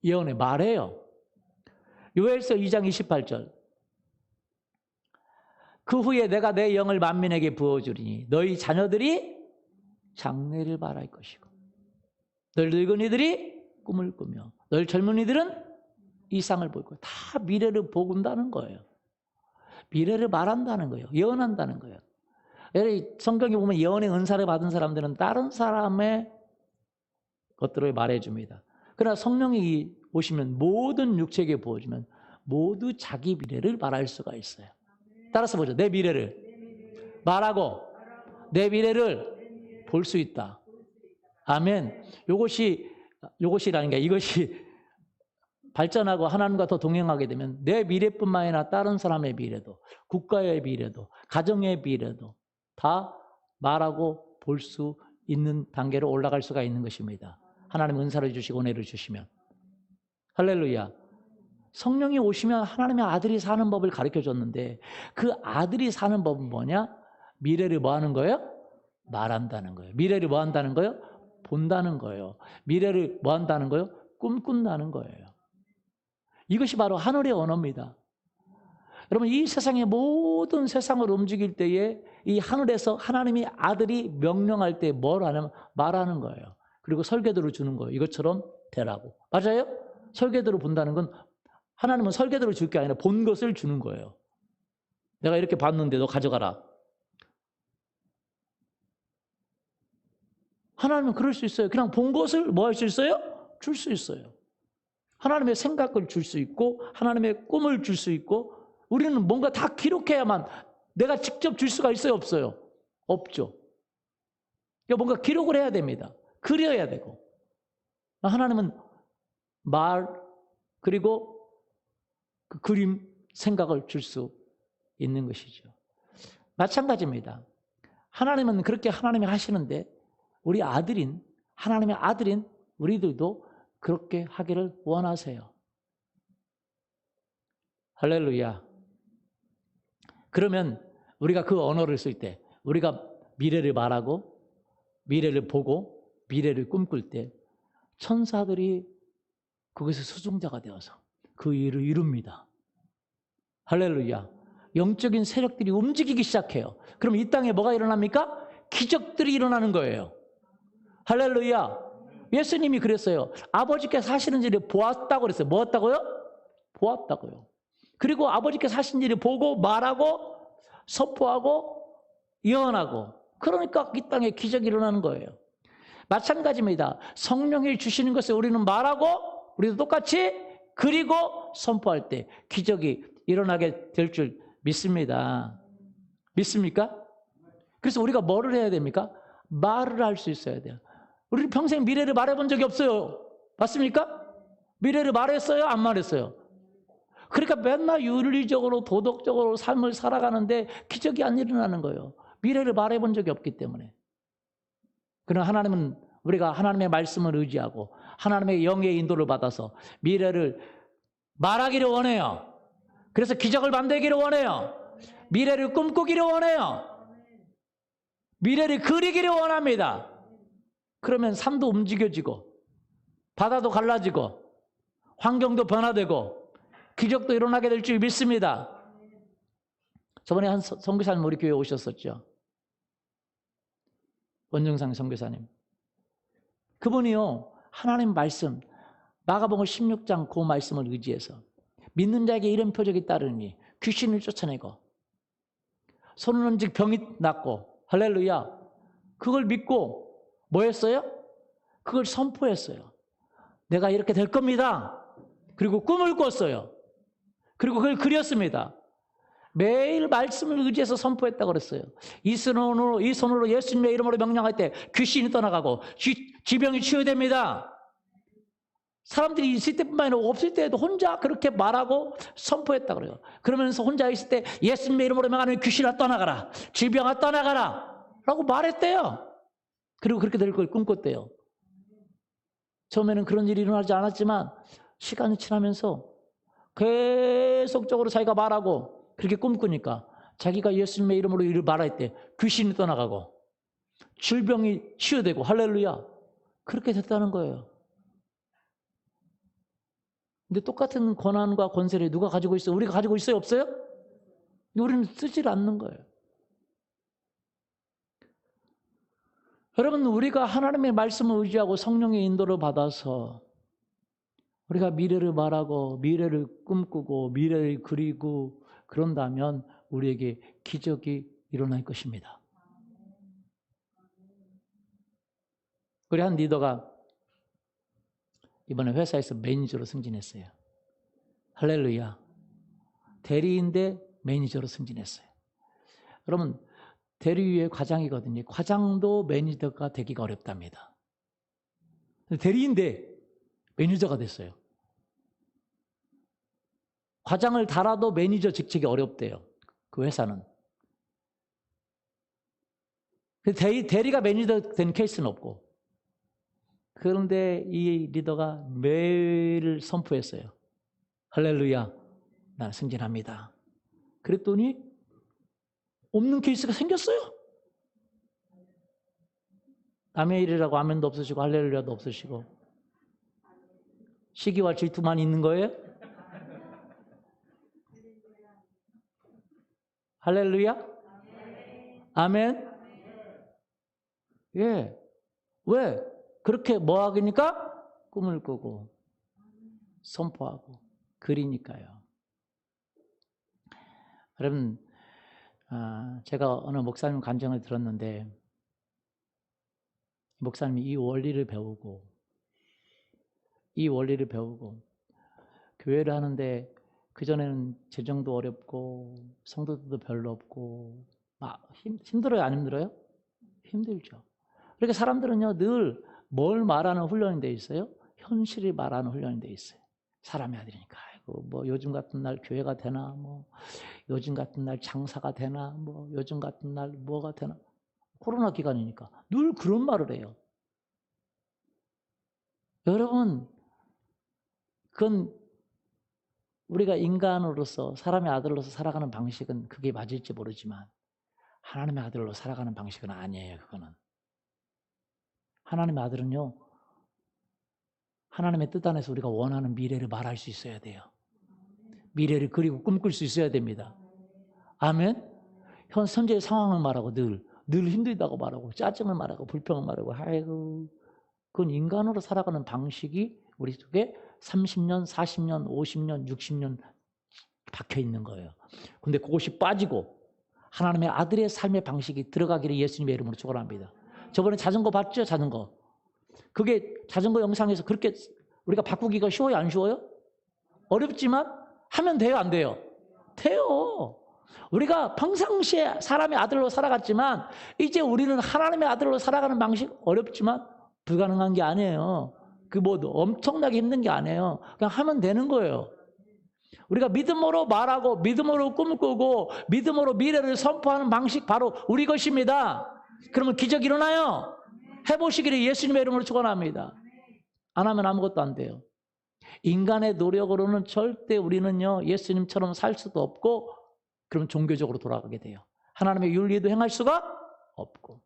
예언해, 말해요. 요엘서 2장 28절 그 후에 내가 내 영을 만민에게 부어주리니 너희 자녀들이 장래를 말할 것이고 너희 늙은이들이 꿈을 꾸며 너희 젊은이들은 이상을 볼 거예요. 다 미래를 보는다는 거예요. 미래를 말한다는 거예요. 예언한다는 거예요. 성경에 보면 예언의 은사를 받은 사람들은 다른 사람의 것들을 말해줍니다. 그러나 성령이 오시면 모든 육체에게 부어주면 모두 자기 미래를 말할 수가 있어요. 따라서 보죠. 내 미래를 말하고 내 미래를 볼 수 있다. 아멘. 이것이라는 게 이것이 발전하고 하나님과 더 동행하게 되면 내 미래뿐만 아니라 다른 사람의 미래도, 국가의 미래도, 가정의 미래도 다 말하고 볼 수 있는 단계로 올라갈 수가 있는 것입니다. 하나님 은사를 주시고 은혜를 주시면. 할렐루야. 성령이 오시면 하나님의 아들이 사는 법을 가르쳐줬는데 그 아들이 사는 법은 뭐냐? 미래를 뭐 하는 거예요? 말한다는 거예요. 미래를 뭐 한다는 거예요? 본다는 거예요. 미래를 뭐 한다는 거예요? 꿈꾼다는 거예요. 이것이 바로 하늘의 언어입니다. 여러분, 이 세상의 모든 세상을 움직일 때에 이 하늘에서 하나님의 아들이 명령할 때 뭘 하냐면 말하는 거예요. 그리고 설계도를 주는 거예요. 이것처럼 되라고. 맞아요? 설계도를 본다는 건 하나님은 설계도를 줄 게 아니라 본 것을 주는 거예요. 내가 이렇게 봤는데 너 가져가라. 하나님은 그럴 수 있어요. 그냥 본 것을 뭐 할 수 있어요? 줄 수 있어요. 하나님의 생각을 줄 수 있고 하나님의 꿈을 줄 수 있고 우리는 뭔가 다 기록해야만 내가 직접 줄 수가 있어요? 없어요? 없죠. 그러니까 뭔가 기록을 해야 됩니다. 그려야 되고. 하나님은 말 그리고 그 그림 생각을 줄 수 있는 것이죠. 마찬가지입니다. 하나님은 그렇게 하나님이 하시는데 우리 아들인 하나님의 아들인 우리들도 그렇게 하기를 원하세요. 할렐루야. 그러면 우리가 그 언어를 쓸 때 우리가 미래를 말하고 미래를 보고 미래를 꿈꿀 때 천사들이 그것의 수종자가 되어서 그 일을 이룹니다. 할렐루야. 영적인 세력들이 움직이기 시작해요. 그럼 이 땅에 뭐가 일어납니까? 기적들이 일어나는 거예요. 할렐루야. 예수님이 그랬어요. 아버지께서 하시는 일을 보았다고 그랬어요. 뭐였다고요? 보았다고요. 그리고 아버지께서 하신 일을 보고 말하고 선포하고 예언하고, 그러니까 이 땅에 기적이 일어나는 거예요. 마찬가지입니다. 성령이 주시는 것을 우리는 말하고 우리도 똑같이 그리고 선포할 때 기적이 일어나게 될 줄 믿습니다. 믿습니까? 그래서 우리가 뭐를 해야 됩니까? 말을 할 수 있어야 돼요. 우리는 평생 미래를 말해본 적이 없어요. 맞습니까? 미래를 말했어요? 안 말했어요? 그러니까 맨날 윤리적으로 도덕적으로 삶을 살아가는데 기적이 안 일어나는 거예요. 미래를 말해본 적이 없기 때문에. 그러나 하나님은 우리가 하나님의 말씀을 의지하고 하나님의 영의 인도를 받아서 미래를 말하기를 원해요. 그래서 기적을 만들기를 원해요. 미래를 꿈꾸기를 원해요. 미래를 그리기를 원합니다. 그러면 삶도 움직여지고 바다도 갈라지고 환경도 변화되고 기적도 일어나게 될 줄 믿습니다. 저번에 한 선교사님 우리 교회에 오셨었죠. 원정상 선교사님. 그분이요, 하나님 말씀 마가복음 16장 그 말씀을 의지해서 믿는 자에게 이런 표적이 따르니 귀신을 쫓아내고 손을 얹은 병이 낫고, 할렐루야. 그걸 믿고 뭐 했어요? 그걸 선포했어요. 내가 이렇게 될 겁니다. 그리고 꿈을 꿨어요. 그리고 그걸 그렸습니다. 매일 말씀을 의지해서 선포했다고 그랬어요. 이 손으로 예수님의 이름으로 명령할 때 귀신이 떠나가고 지병이 치유됩니다. 사람들이 있을 때뿐만 아니라 없을 때에도 혼자 그렇게 말하고 선포했다고 그래요. 그러면서 혼자 있을 때 예수님의 이름으로 명하는 귀신아 떠나가라, 질병아 떠나가라 라고 말했대요. 그리고 그렇게 될 걸 꿈꿨대요. 처음에는 그런 일이 일어나지 않았지만 시간이 지나면서 계속적으로 자기가 말하고 그렇게 꿈꾸니까 자기가 예수님의 이름으로 이를 말할 때 귀신이 떠나가고 질병이 치유되고, 할렐루야, 그렇게 됐다는 거예요. 근데 똑같은 권한과 권세를 누가 가지고 있어요? 우리가 가지고 있어요? 없어요? 우리는 쓰질 않는 거예요. 여러분, 우리가 하나님의 말씀을 의지하고 성령의 인도를 받아서 우리가 미래를 말하고 미래를 꿈꾸고 미래를 그리고 그런다면 우리에게 기적이 일어날 것입니다. 우리 한 리더가 이번에 회사에서 매니저로 승진했어요. 할렐루야. 대리인데 매니저로 승진했어요. 여러분, 대리 위에 과장이거든요. 과장도 매니저가 되기가 어렵답니다. 대리인데 매니저가 됐어요. 과장을 달아도 매니저 직책이 어렵대요. 그 회사는. 대리가 매니저 된 케이스는 없고. 그런데 이 리더가 매일 선포했어요. 할렐루야, 나 승진합니다. 그랬더니 없는 케이스가 생겼어요. 남의 일이라고 아멘도 없으시고 할렐루야도 없으시고 시기와 질투만 있는 거예요? 할렐루야? 아멘? 예. 왜? 그렇게 뭐 하기니까? 꿈을 꾸고 선포하고 그리니까요. 여러분, 제가 어느 목사님 간증을 들었는데 목사님이 이 원리를 배우고 교회를 하는데 그전에는 재정도 어렵고 성도들도 별로 없고 힘들어요? 안 힘들어요? 힘들죠. 그러니까 사람들은요, 늘 뭘 말하는 훈련이 돼 있어요? 현실을 말하는 훈련이 돼 있어요. 사람의 아들이니까. 아이고, 뭐 요즘 같은 날 교회가 되나, 뭐 요즘 같은 날 장사가 되나, 뭐 요즘 같은 날 뭐가 되나. 코로나 기간이니까 늘 그런 말을 해요. 여러분, 그건 우리가 인간으로서 사람의 아들로서 살아가는 방식은 그게 맞을지 모르지만 하나님의 아들로 살아가는 방식은 아니에요. 그거는. 하나님의 아들은요, 하나님의 뜻 안에서 우리가 원하는 미래를 말할 수 있어야 돼요. 미래를 그리고 꿈꿀 수 있어야 됩니다. 아멘? 현재의 상황을 말하고 늘 힘들다고 말하고 짜증을 말하고 불평을 말하고 아이고, 그건 인간으로 살아가는 방식이 우리 속에 30년, 40년, 50년, 60년 박혀 있는 거예요. 근데 그것이 빠지고 하나님의 아들의 삶의 방식이 들어가기를 예수님의 이름으로 축원합니다. 저번에 자전거 봤죠? 자전거. 그게 자전거 영상에서 그렇게 우리가 바꾸기가 쉬워요? 안 쉬워요? 어렵지만 하면 돼요? 안 돼요? 돼요. 우리가 평상시에 사람의 아들로 살아갔지만 이제 우리는 하나님의 아들로 살아가는 방식 어렵지만 불가능한 게 아니에요. 그 뭐 엄청나게 힘든 게 아니에요. 그냥 하면 되는 거예요. 우리가 믿음으로 말하고 믿음으로 꿈을 꾸고 믿음으로 미래를 선포하는 방식 바로 우리 것입니다. 그러면 기적이 일어나요. 해보시기를 예수님의 이름으로 축원합니다. 안 하면 아무것도 안 돼요. 인간의 노력으로는 절대 우리는요 예수님처럼 살 수도 없고 그럼 종교적으로 돌아가게 돼요. 하나님의 윤리도 행할 수가 없고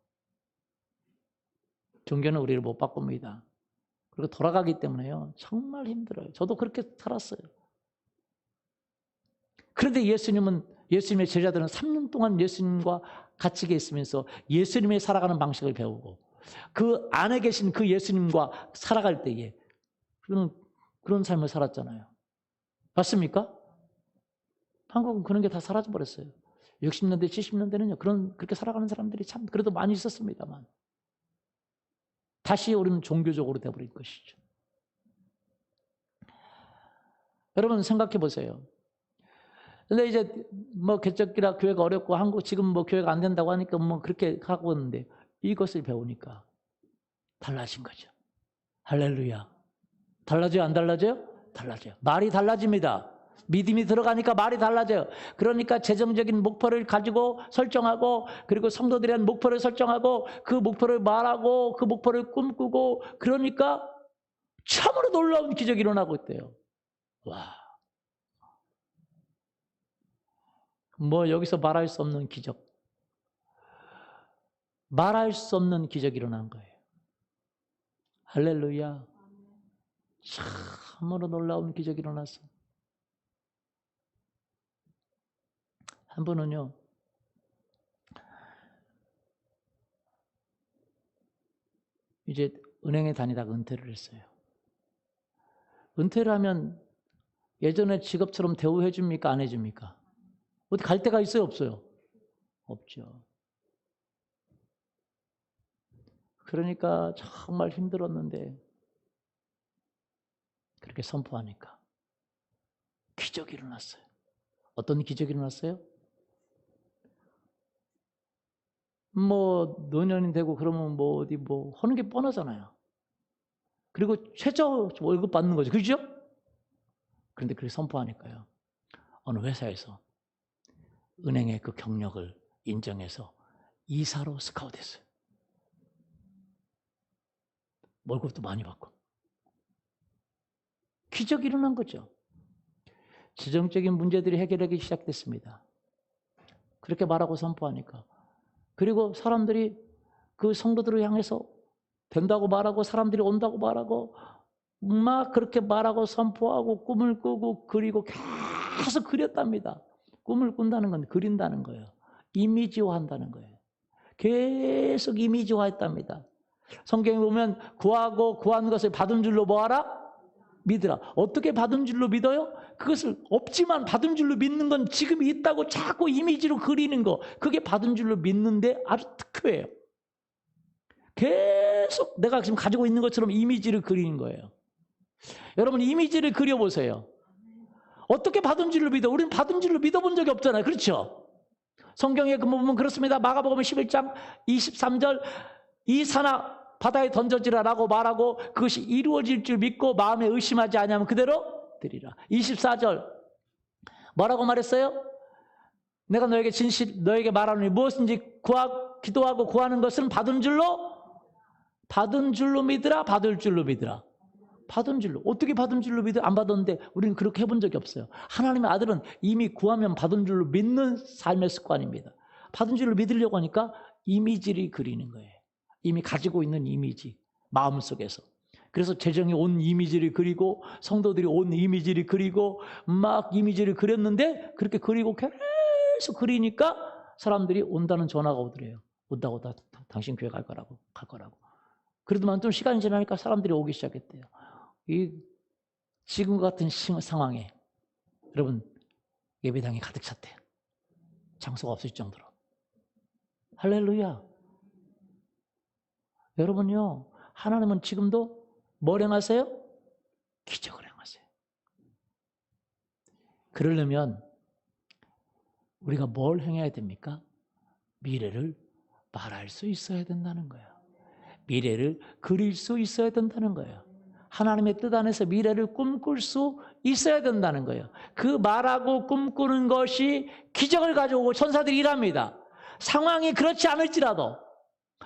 종교는 우리를 못 바꿉니다. 그리고 돌아가기 때문에요 정말 힘들어요. 저도 그렇게 살았어요. 그런데 예수님의 제자들은 3년 동안 예수님과 같이 있으면서 예수님의 살아가는 방식을 배우고 그 안에 계신 그 예수님과 살아갈 때에 그런 삶을 살았잖아요. 맞습니까? 한국은 그런 게 다 사라져버렸어요. 60년대, 70년대는요, 그렇게 살아가는 사람들이 참 그래도 많이 있었습니다만. 다시 우리는 종교적으로 되어버린 것이죠. 여러분 생각해 보세요. 근데 이제 뭐 개척기라 교회가 어렵고 한국 지금 뭐 교회가 안 된다고 하니까 뭐 그렇게 하고 있는데 이것을 배우니까 달라진 거죠. 할렐루야. 달라져요? 안 달라져요? 달라져요. 말이 달라집니다. 믿음이 들어가니까 말이 달라져요. 그러니까 재정적인 목표를 가지고 설정하고 그리고 성도들에 대한 목표를 설정하고 그 목표를 말하고 그 목표를 꿈꾸고 그러니까 참으로 놀라운 기적이 일어나고 있대요. 와. 뭐 여기서 말할 수 없는 기적. 말할 수 없는 기적이 일어난 거예요. 할렐루야. 참으로 놀라운 기적이 일어났어. 한 분은요. 이제 은행에 다니다가 은퇴를 했어요. 은퇴를 하면 예전에 직업처럼 대우해 줍니까? 안 해줍니까? 어디 갈 데가 있어요? 없어요? 없죠. 그러니까 정말 힘들었는데 그렇게 선포하니까 기적이 일어났어요. 어떤 기적이 일어났어요? 뭐 노년이 되고 그러면 뭐 어디 뭐 하는 게 뻔하잖아요. 그리고 최저 월급 받는 거죠. 그죠? 그런데 그렇게 선포하니까요. 어느 회사에서 은행의 그 경력을 인정해서 이사로 스카우트했어요. 월급도 많이 받고. 기적이 일어난 거죠. 재정적인 문제들이 해결하기 시작됐습니다. 그렇게 말하고 선포하니까. 그리고 사람들이 그 성도들을 향해서 된다고 말하고 사람들이 온다고 말하고 막 그렇게 말하고 선포하고 꿈을 꾸고 그리고 계속 그렸답니다. 꿈을 꾼다는 건 그린다는 거예요. 이미지화한다는 거예요. 계속 이미지화했답니다. 성경에 보면 구하고 구하는 것을 받은 줄로 뭐하라? 믿으라. 어떻게 받은 줄로 믿어요? 그것을 없지만 받은 줄로 믿는 건 지금 있다고 자꾸 이미지로 그리는 거. 그게 받은 줄로 믿는데 아주 특효예요. 계속 내가 지금 가지고 있는 것처럼 이미지를 그리는 거예요. 여러분 이미지를 그려보세요. 어떻게 받은 줄로 믿어? 우리는 받은 줄로 믿어본 적이 없잖아요. 그렇죠? 성경에 보면 그렇습니다. 마가복음 11장 23절 이 산아 바다에 던져지라라고 말하고 그것이 이루어질 줄 믿고 마음에 의심하지 아니하면 그대로 드리라. 24절 뭐라고 말했어요? 내가 너에게 말하노니 무엇인지 기도하고 구하는 것은 받은 줄로 믿으라. 받을 줄로 믿으라. 받은 줄로. 어떻게 받은 줄로 믿어? 안 받았는데 우리는 그렇게 해본 적이 없어요. 하나님의 아들은 이미 구하면 받은 줄로 믿는 삶의 습관입니다. 받은 줄로 믿으려고 하니까 이미지를 그리는 거예요. 이미 가지고 있는 이미지, 마음속에서. 그래서 재정이 온 이미지를 그리고 성도들이 온 이미지를 그리고 막 이미지를 그렸는데 그렇게 그리고 계속 그리니까 사람들이 온다는 전화가 오더래요. 온다고 당신 교회 갈 거라고. 그러더만 좀 시간이 지나니까 사람들이 오기 시작했대요. 지금 같은 상황에 여러분 예배당이 가득 찼대요. 장소가 없을 정도로. 할렐루야. 여러분요, 하나님은 지금도 뭘 행하세요? 기적을 행하세요. 그러려면 우리가 뭘 행해야 됩니까? 미래를 말할 수 있어야 된다는 거예요. 미래를 그릴 수 있어야 된다는 거예요. 하나님의 뜻 안에서 미래를 꿈꿀 수 있어야 된다는 거예요. 그 말하고 꿈꾸는 것이 기적을 가져오고 천사들이 일합니다. 상황이 그렇지 않을지라도,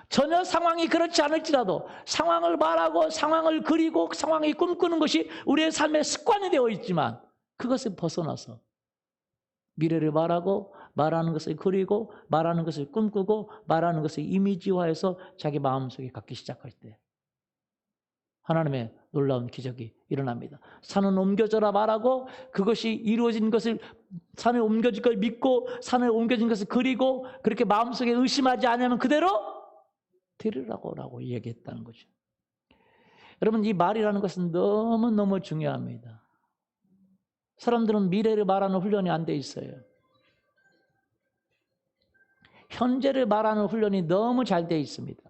전혀 상황이 그렇지 않을지라도 상황을 말하고 상황을 그리고 상황이 꿈꾸는 것이 우리의 삶의 습관이 되어 있지만 그것을 벗어나서 미래를 말하고 말하는 것을 그리고 말하는 것을 꿈꾸고 말하는 것을 이미지화해서 자기 마음속에 갖기 시작할 때 하나님의 놀라운 기적이 일어납니다. 산은 옮겨져라 말하고 그것이 이루어진 것을 산에 옮겨질 걸 믿고 산에 옮겨진 것을 그리고 그렇게 마음속에 의심하지 않으면 그대로 들으라고 얘기했다는 거죠. 여러분, 이 말이라는 것은 너무너무 중요합니다. 사람들은 미래를 말하는 훈련이 안 돼 있어요. 현재를 말하는 훈련이 너무 잘 돼 있습니다.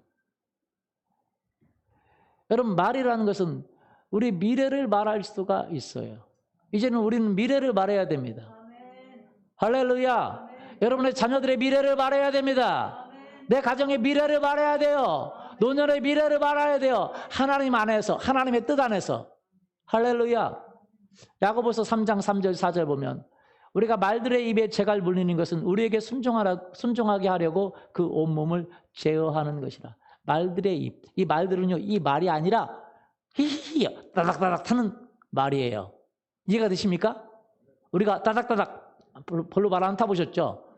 여러분, 말이라는 것은 우리 미래를 말할 수가 있어요. 이제는 우리는 미래를 말해야 됩니다. 할렐루야. 여러분의 자녀들의 미래를 말해야 됩니다. 내 가정의 미래를 말해야 돼요. 노년의 미래를 말해야 돼요. 하나님 안에서, 하나님의 뜻 안에서. 할렐루야. 야고보서 3장 3절 4절 보면 우리가 말들의 입에 재갈 물리는 것은 우리에게 순종하게 하려고 그 온몸을 제어하는 것이라. 말들의 입, 이 말들은요, 이 말이 아니라 히히히 따닥따닥 타는 말이에요. 이해가 되십니까? 우리가 따닥따닥 별로 말 안 타보셨죠?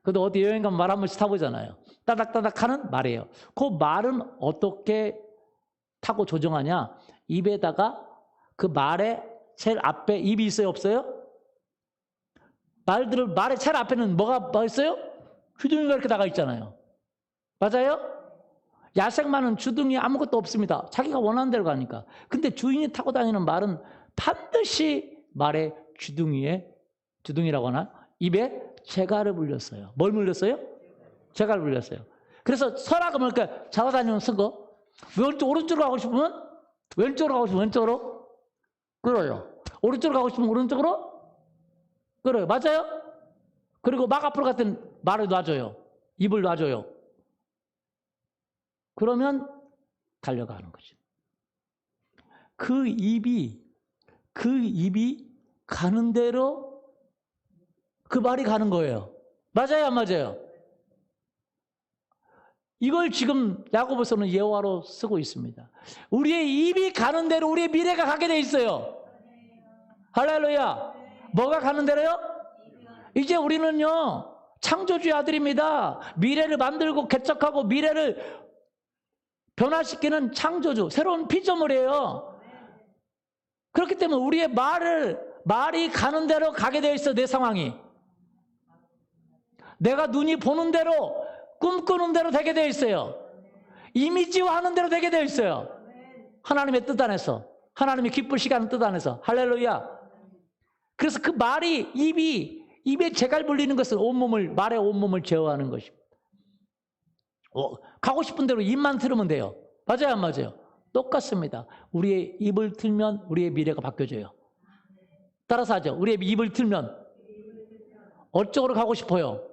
그래도 어디 여행 가면 말 한 번씩 타보잖아요. 따닥따닥 하는 말이에요. 그 말은 어떻게 타고 조정하냐? 입에다가 그 말의 제일 앞에 입이 있어요, 없어요? 말의 제일 앞에는 뭐가 있어요? 주둥이가 이렇게 나가 있잖아요. 맞아요? 야생마는 주둥이 아무것도 없습니다. 자기가 원하는 대로 가니까. 근데 주인이 타고 다니는 말은 반드시 말의 주둥이라고 하나? 입에 재갈을 물렸어요. 뭘 물렸어요? 재갈을 물렸어요. 그래서 서라고 이렇게 잡아다니는 쓰고 오른쪽으로 가고 싶으면 왼쪽으로 가고 싶으면 왼쪽으로 끌어요. 오른쪽으로 가고 싶으면 오른쪽으로 끌어요. 맞아요? 그리고 막 앞으로 갔던 말을 놔줘요. 입을 놔줘요. 그러면 달려가는 거죠. 그 입이 가는 대로 그 말이 가는 거예요. 맞아요, 안 맞아요? 이걸 지금 야고보서는 예화로 쓰고 있습니다. 우리의 입이 가는 대로 우리의 미래가 가게 돼 있어요. 할렐루야. 뭐가 가는 대로요? 이제 우리는요, 창조주의 아들입니다. 미래를 만들고 개척하고 미래를 변화시키는 창조주, 새로운 피조물이에요. 그렇기 때문에 우리의 말이 가는 대로 가게 되어 있어. 내 상황이 내가 눈이 보는 대로 꿈꾸는 대로 되게 되어 있어요. 이미지화하는 대로 되게 되어 있어요. 하나님의 뜻 안에서, 하나님이 기쁘시게 하는 뜻 안에서. 할렐루야. 그래서 그 말이 입에 재갈 물리는 것은 말의 온몸을 제어하는 것입니다. 가고 싶은 대로 입만 틀으면 돼요. 맞아요, 안 맞아요? 똑같습니다. 우리의 입을 틀면 우리의 미래가 바뀌어져요. 따라서 하죠. 우리의 입을 틀면 어쪽으로 가고 싶어요?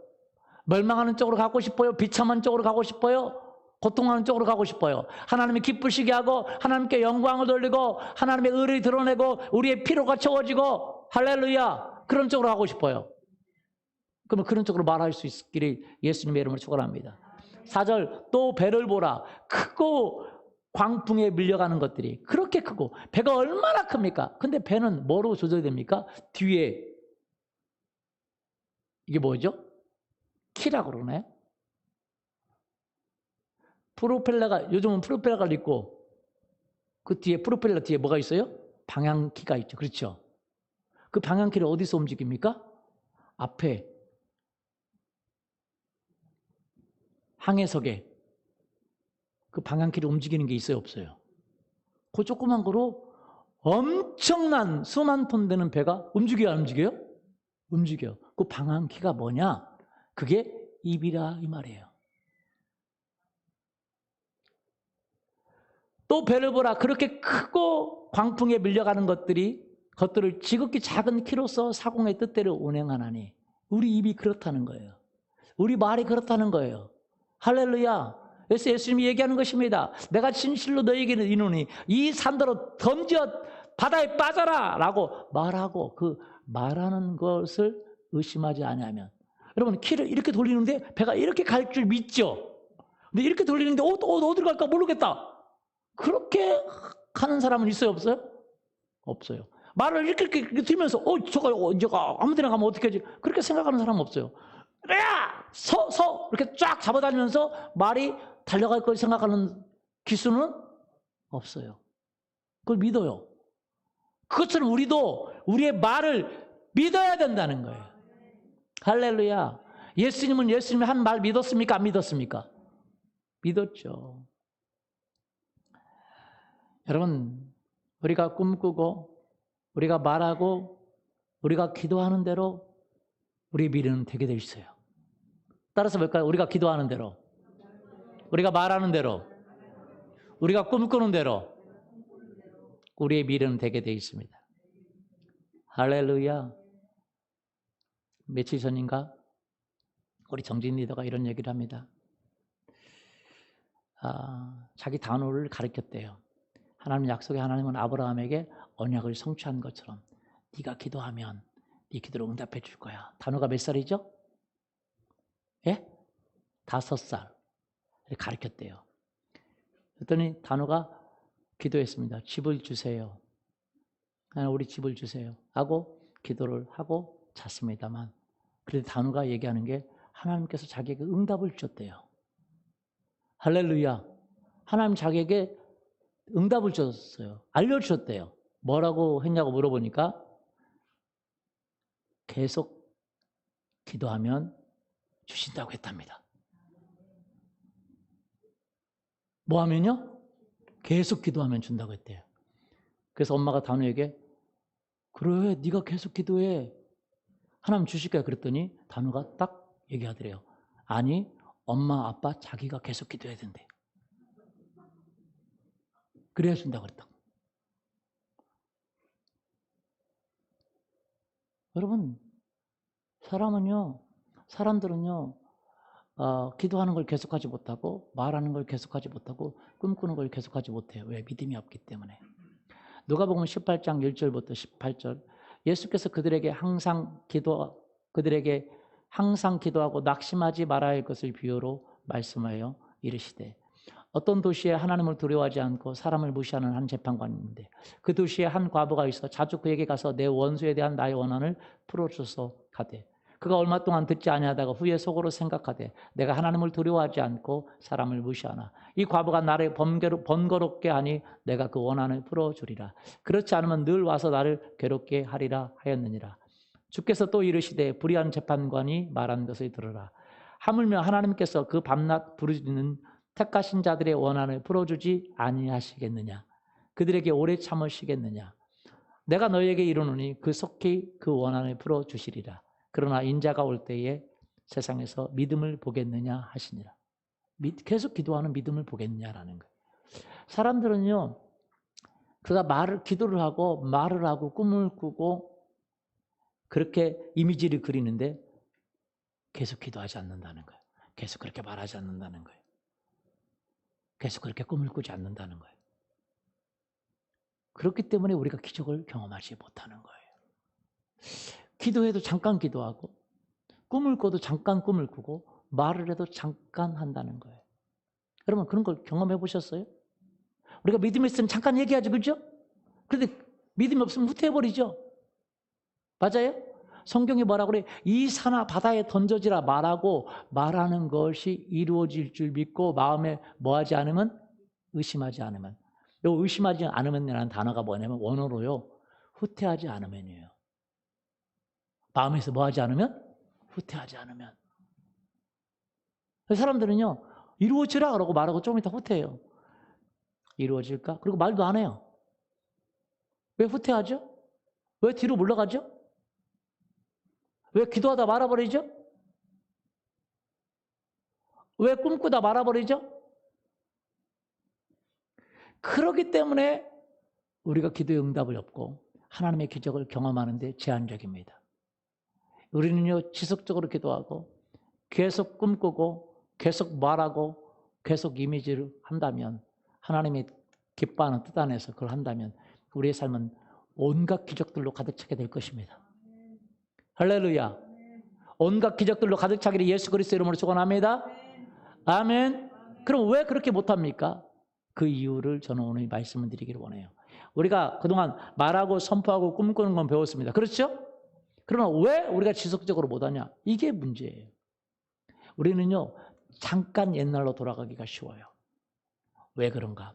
멸망하는 쪽으로 가고 싶어요? 비참한 쪽으로 가고 싶어요? 고통하는 쪽으로 가고 싶어요? 하나님이 기쁘시게 하고 하나님께 영광을 돌리고 하나님의 의를 드러내고 우리의 피로가 채워지고 할렐루야, 그런 쪽으로 가고 싶어요. 그러면 그런 쪽으로 말할 수 있기를 예수님의 이름으로 축원합니다. 4절, 또 배를 보라. 크고 광풍에 밀려가는 것들이 그렇게 크고 배가 얼마나 큽니까? 근데 배는 뭐로 조절이 됩니까? 뒤에 이게 뭐죠? 키라고 그러나요? 요즘은 프로펠러가 있고 그 뒤에 프로펠러 뒤에 뭐가 있어요? 방향키가 있죠. 그렇죠? 그 방향키를 어디서 움직입니까? 앞에 항해석에 그 방향키를 움직이는 게 있어요, 없어요? 그 조그만 거로 엄청난 수만 톤 되는 배가 움직여요, 안 움직여요? 움직여요. 그 방향키가 뭐냐? 그게 입이라 이 말이에요. 또 배를 보라. 그렇게 크고 광풍에 밀려가는 것들을 지극히 작은 키로서 사공의 뜻대로 운행하나니. 우리 입이 그렇다는 거예요. 우리 말이 그렇다는 거예요. 할렐루야. 그래서 예수님이 얘기하는 것입니다. 내가 진실로 너에게는 이르노니 이 산더러 던져 바다에 빠져라 라고 말하고 그 말하는 것을 의심하지 아니하면. 여러분 키를 이렇게 돌리는데 배가 이렇게 갈 줄 믿죠. 근데 이렇게 돌리는데 어디로 갈까 모르겠다. 그렇게 하는 사람은 있어요 없어요? 없어요. 말을 이렇게 들면서 저거 아무 데나 가면 어떻게 하지? 그렇게 생각하는 사람은 없어요. 야! 이렇게 쫙 잡아다니면서 말이 달려갈 걸 생각하는 기수는 없어요. 그걸 믿어요. 그것처럼 우리도 우리의 말을 믿어야 된다는 거예요. 할렐루야. 예수님은 예수님이 한 말 믿었습니까? 안 믿었습니까? 믿었죠. 여러분, 우리가 꿈꾸고 우리가 말하고 우리가 기도하는 대로 우리 미래는 되게 돼 있어요. 따라서 볼까요? 우리가 기도하는 대로, 우리가 말하는 대로, 우리가 꿈꾸는 대로 우리의 미래는 되게 돼 있습니다. 할렐루야. 며칠 전인가 우리 정진 리더가 이런 얘기를 합니다. 자기 단호를 가르쳤대요. 하나님 약속의 하나님은 아브라함에게 언약을 성취한 것처럼 네가 기도하면 네 기도를 응답해 줄 거야. 단호가 몇 살이죠? 예? 5살. 가르쳤대요. 그랬더니 단호가 기도했습니다. 집을 주세요. 우리 집을 주세요. 하고 기도를 하고 잤습니다만 그래도 단호가 얘기하는 게 하나님께서 자기에게 응답을 주셨대요. 할렐루야. 하나님 자기에게 응답을 주셨어요. 알려주셨대요. 뭐라고 했냐고 물어보니까 계속 기도하면 주신다고 했답니다. 뭐 하면요? 계속 기도하면 준다고 했대요. 그래서 엄마가 단우에게 그래 네가 계속 기도해. 하나님 주실 거야. 그랬더니 단우가 딱 얘기하더래요. 아니 엄마 아빠 자기가 계속 기도해야 된대. 그래야 준다고 그랬다고. 여러분 사람들은요 기도하는 걸 계속하지 못하고 말하는 걸 계속하지 못하고 꿈꾸는 걸 계속하지 못해요. 왜? 믿음이 없기 때문에. 누가복음 18장 1절부터 18절 예수께서 그들에게 항상 기도하고 낙심하지 말아야 할 것을 비유로 말씀하여 이르시되 어떤 도시에 하나님을 두려워하지 않고 사람을 무시하는 한 재판관이 있는데 그 도시에 한 과부가 있어 자주 그에게 가서 내 원수에 대한 나의 원한을 풀어줘서 가되 그가 얼마 동안 듣지 아니하다가 후에 속으로 생각하되 내가 하나님을 두려워하지 않고 사람을 무시하나 이 과부가 나를 번거롭게 하니 내가 그 원한을 풀어주리라. 그렇지 않으면 늘 와서 나를 괴롭게 하리라 하였느니라. 주께서 또 이르시되 불의한 재판관이 말한 것을 들으라. 하물며 하나님께서 그 밤낮 부르짖는 택하신 자들의 원한을 풀어주지 아니하시겠느냐. 그들에게 오래 참으시겠느냐. 내가 너희에게 이르노니 그 속히 그 원한을 풀어주시리라. 그러나 인자가 올 때에 세상에서 믿음을 보겠느냐 하시니라. 계속 기도하는 믿음을 보겠냐라는 거예요. 사람들은요, 그가 기도를 하고 말을 하고 꿈을 꾸고 그렇게 이미지를 그리는데 계속 기도하지 않는다는 거예요. 계속 그렇게 말하지 않는다는 거예요. 계속 그렇게 꿈을 꾸지 않는다는 거예요. 그렇기 때문에 우리가 기적을 경험하지 못하는 거예요. 기도해도 잠깐 기도하고 꿈을 꿔도 잠깐 꿈을 꾸고 말을 해도 잠깐 한다는 거예요. 여러분 그런 걸 경험해 보셨어요? 우리가 믿음이 있으면 잠깐 얘기하죠. 그렇죠? 그런데 믿음이 없으면 후퇴해버리죠. 맞아요? 성경이 뭐라고 그래? 이 산아 바다에 던져지라 말하고 말하는 것이 이루어질 줄 믿고 마음에 뭐하지 않으면 의심하지 않으면 요 의심하지 않으면이라는 단어가 뭐냐면 원어로요. 후퇴하지 않으면이에요. 마음에서 뭐하지 않으면? 후퇴하지 않으면. 사람들은요. 이루어지라 그러고 말하고 좀 이따 후퇴해요. 이루어질까? 그리고 말도 안 해요. 왜 후퇴하죠? 왜 뒤로 물러가죠? 왜 기도하다 말아버리죠? 왜 꿈꾸다 말아버리죠? 그렇기 때문에 우리가 기도의 응답을 얻고 하나님의 기적을 경험하는 데 제한적입니다. 우리는요, 지속적으로 기도하고 계속 꿈꾸고 계속 말하고 계속 이미지를 한다면, 하나님의 기뻐하는 뜻 안에서 그걸 한다면 우리의 삶은 온갖 기적들로 가득 차게 될 것입니다. 할렐루야. 온갖 기적들로 가득 차기를 예수 그리스도 이름으로 축원합니다. 아멘. 그럼 왜 그렇게 못합니까? 그 이유를 저는 오늘 말씀을 드리기를 원해요. 우리가 그동안 말하고 선포하고 꿈꾸는 건 배웠습니다. 그렇죠? 그러나 왜 우리가 지속적으로 못하냐? 이게 문제예요. 우리는요, 잠깐 옛날로 돌아가기가 쉬워요. 왜 그런가?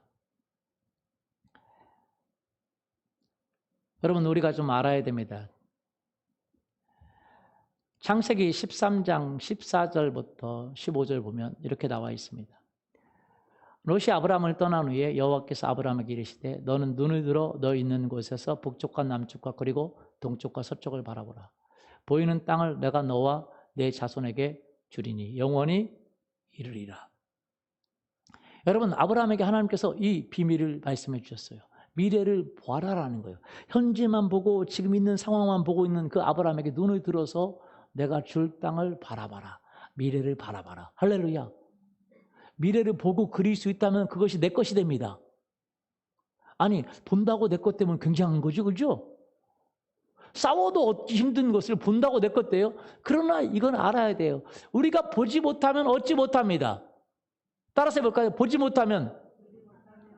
여러분, 우리가 좀 알아야 됩니다. 창세기 13장 14절부터 15절 보면 이렇게 나와 있습니다. 롯이 아브라함을 떠난 후에 여호와께서 아브라함에게 이르시되 너는 눈을 들어 너 있는 곳에서 북쪽과 남쪽과 그리고 동쪽과 서쪽을 바라보라. 보이는 땅을 내가 너와 내 자손에게 주리니 영원히 이르리라. 여러분, 아브라함에게 하나님께서 이 비밀을 말씀해 주셨어요. 미래를 보아라라는 거예요. 현재만 보고 지금 있는 상황만 보고 있는 그 아브라함에게 눈을 들어서 내가 줄 땅을 바라봐라. 미래를 바라봐라. 할렐루야. 미래를 보고 그릴 수 있다면 그것이 내 것이 됩니다. 아니, 본다고 내 것 되면 굉장한 거죠. 그죠? 싸워도 얻기 힘든 것을 본다고 내 것 돼요. 그러나 이건 알아야 돼요. 우리가 보지 못하면 얻지 못합니다. 따라서 해볼까요? 보지 못하면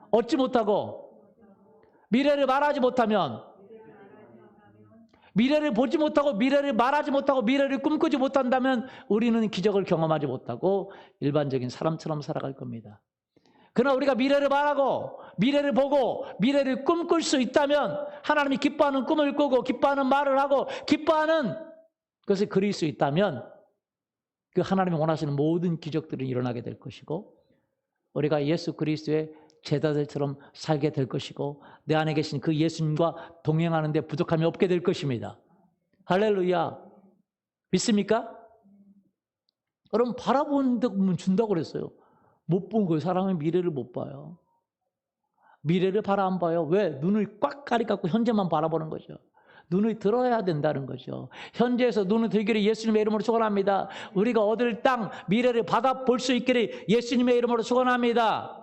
얻지 못하고, 미래를 말하지 못하면, 미래를 보지 못하고 미래를 말하지 못하고 미래를 꿈꾸지 못한다면 우리는 기적을 경험하지 못하고 일반적인 사람처럼 살아갈 겁니다. 그러나 우리가 미래를 말하고 미래를 보고 미래를 꿈꿀 수 있다면, 하나님이 기뻐하는 꿈을 꾸고 기뻐하는 말을 하고 기뻐하는 것을 그릴 수 있다면 그 하나님이 원하시는 모든 기적들이 일어나게 될 것이고, 우리가 예수 그리스도의 제자들처럼 살게 될 것이고, 내 안에 계신 그 예수님과 동행하는 데 부족함이 없게 될 것입니다. 할렐루야. 믿습니까? 여러분, 바라보는 데 보면 준다고 그랬어요. 못 본 거예요. 사람은 미래를 못 봐요. 미래를 바라 안 봐요. 왜? 눈을 꽉 가리갖고 현재만 바라보는 거죠. 눈을 들어야 된다는 거죠. 현재에서 눈을 들기를 예수님의 이름으로 축원합니다. 우리가 얻을 땅, 미래를 받아볼 수 있기를 예수님의 이름으로 축원합니다.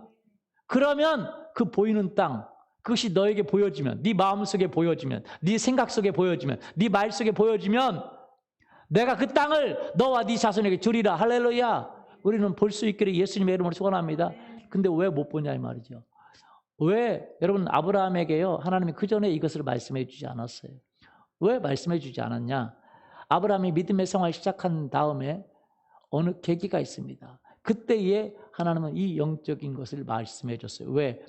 그러면 그 보이는 땅, 그것이 너에게 보여지면, 네 마음속에 보여지면, 네 생각 속에 보여지면, 네 말 속에 보여지면 내가 그 땅을 너와 네 자손에게 주리라. 할렐루야. 우리는 볼 수 있기를 예수님의 이름으로 축원합니다. 근데 왜 못 보냐 이 말이죠. 왜? 여러분, 아브라함에게요, 하나님이 그 전에 이것을 말씀해 주지 않았어요. 왜 말씀해 주지 않았냐? 아브라함이 믿음의 생활을 시작한 다음에 어느 계기가 있습니다. 그때에 하나님은 이 영적인 것을 말씀해 줬어요. 왜?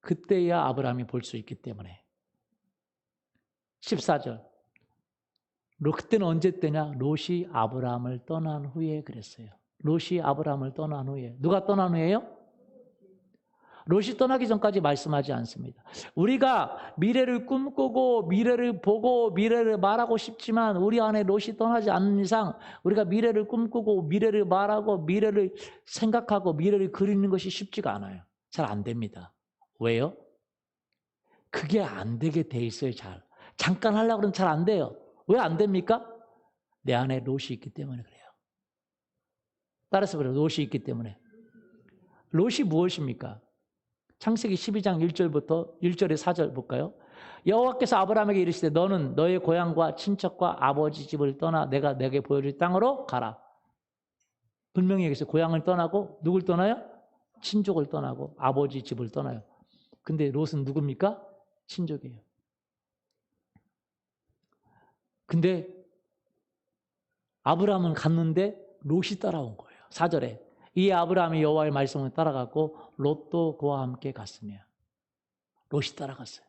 그때야 아브라함이 볼 수 있기 때문에. 14절. 그때는 언제 때냐? 롯이 아브라함을 떠난 후에 그랬어요. 롯이 아브라함을 떠난 후에. 누가 떠난 후에요? 롯이 떠나기 전까지 말씀하지 않습니다. 우리가 미래를 꿈꾸고 미래를 보고 미래를 말하고 싶지만 우리 안에 롯이 떠나지 않는 이상 우리가 미래를 꿈꾸고 미래를 말하고 미래를 생각하고 미래를 그리는 것이 쉽지가 않아요. 잘 안 됩니다. 왜요? 그게 안 되게 돼 있어요. 잠깐 하려고 그러면 잘 안 돼요. 왜 안 됩니까? 내 안에 롯이 있기 때문에 그래요. 따라서 그래요. 롯이 있기 때문에. 롯이 무엇입니까? 창세기 12장 1절부터 1절에 4절 볼까요? 여호와께서 아브라함에게 이르시되 너는 너의 고향과 친척과 아버지 집을 떠나 내가 내게 보여줄 땅으로 가라. 분명히 여기서 고향을 떠나고 누굴 떠나요? 친족을 떠나고 아버지 집을 떠나요. 근데 롯은 누굽니까? 친족이에요. 근데 아브라함은 갔는데 롯이 따라온 거예요. 4절에 이 아브라함이 여호와의 말씀을 따라갔고 롯도 그와 함께 갔으며. 롯이 따라갔어요.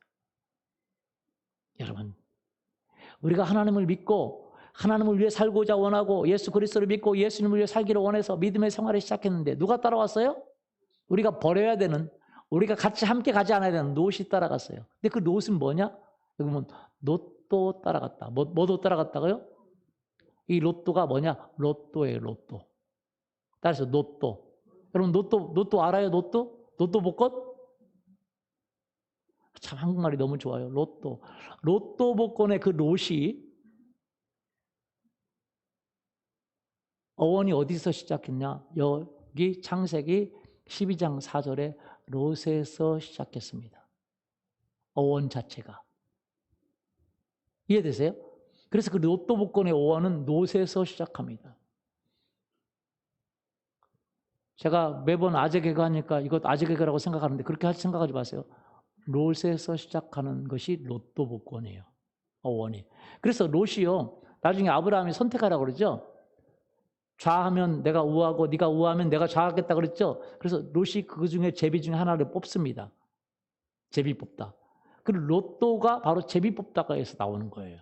여러분, 우리가 하나님을 믿고 하나님을 위해 살고자 원하고 예수 그리스도를 믿고 예수님을 위해 살기를 원해서 믿음의 생활을 시작했는데 누가 따라왔어요? 우리가 버려야 되는, 우리가 같이 함께 가지 않아야 되는 롯이 따라갔어요. 근데 그 롯은 뭐냐? 여기 보면 롯도 따라갔다. 뭐도 따라갔다고요? 이 롯도가 뭐냐? 로또예요. 로또. 따라서 로또. 여러분 로또 알아요? 로또 복권? 참 한국말이 너무 좋아요. 로또. 로또 복권의 그 롯이 어원이 어디서 시작했냐? 여기 창세기 12장 4절에 롯에서 시작했습니다. 어원 자체가. 이해되세요? 그래서 그 로또 복권의 어원은 롯에서 시작합니다. 제가 매번 아재 개그 하니까 이것 아재 개그라고 생각하는데 그렇게 생각하지 마세요. 롯에서 시작하는 것이 로또 복권이에요. 어원이. 그래서 롯이요. 나중에 아브라함이 선택하라고 그러죠. 좌하면 내가 우하고 네가 우하면 내가 좌하겠다 그랬죠. 그래서 롯이 그 중에 제비 중에 하나를 뽑습니다. 제비 뽑다. 그리고 로또가 바로 제비 뽑다가 해서 나오는 거예요.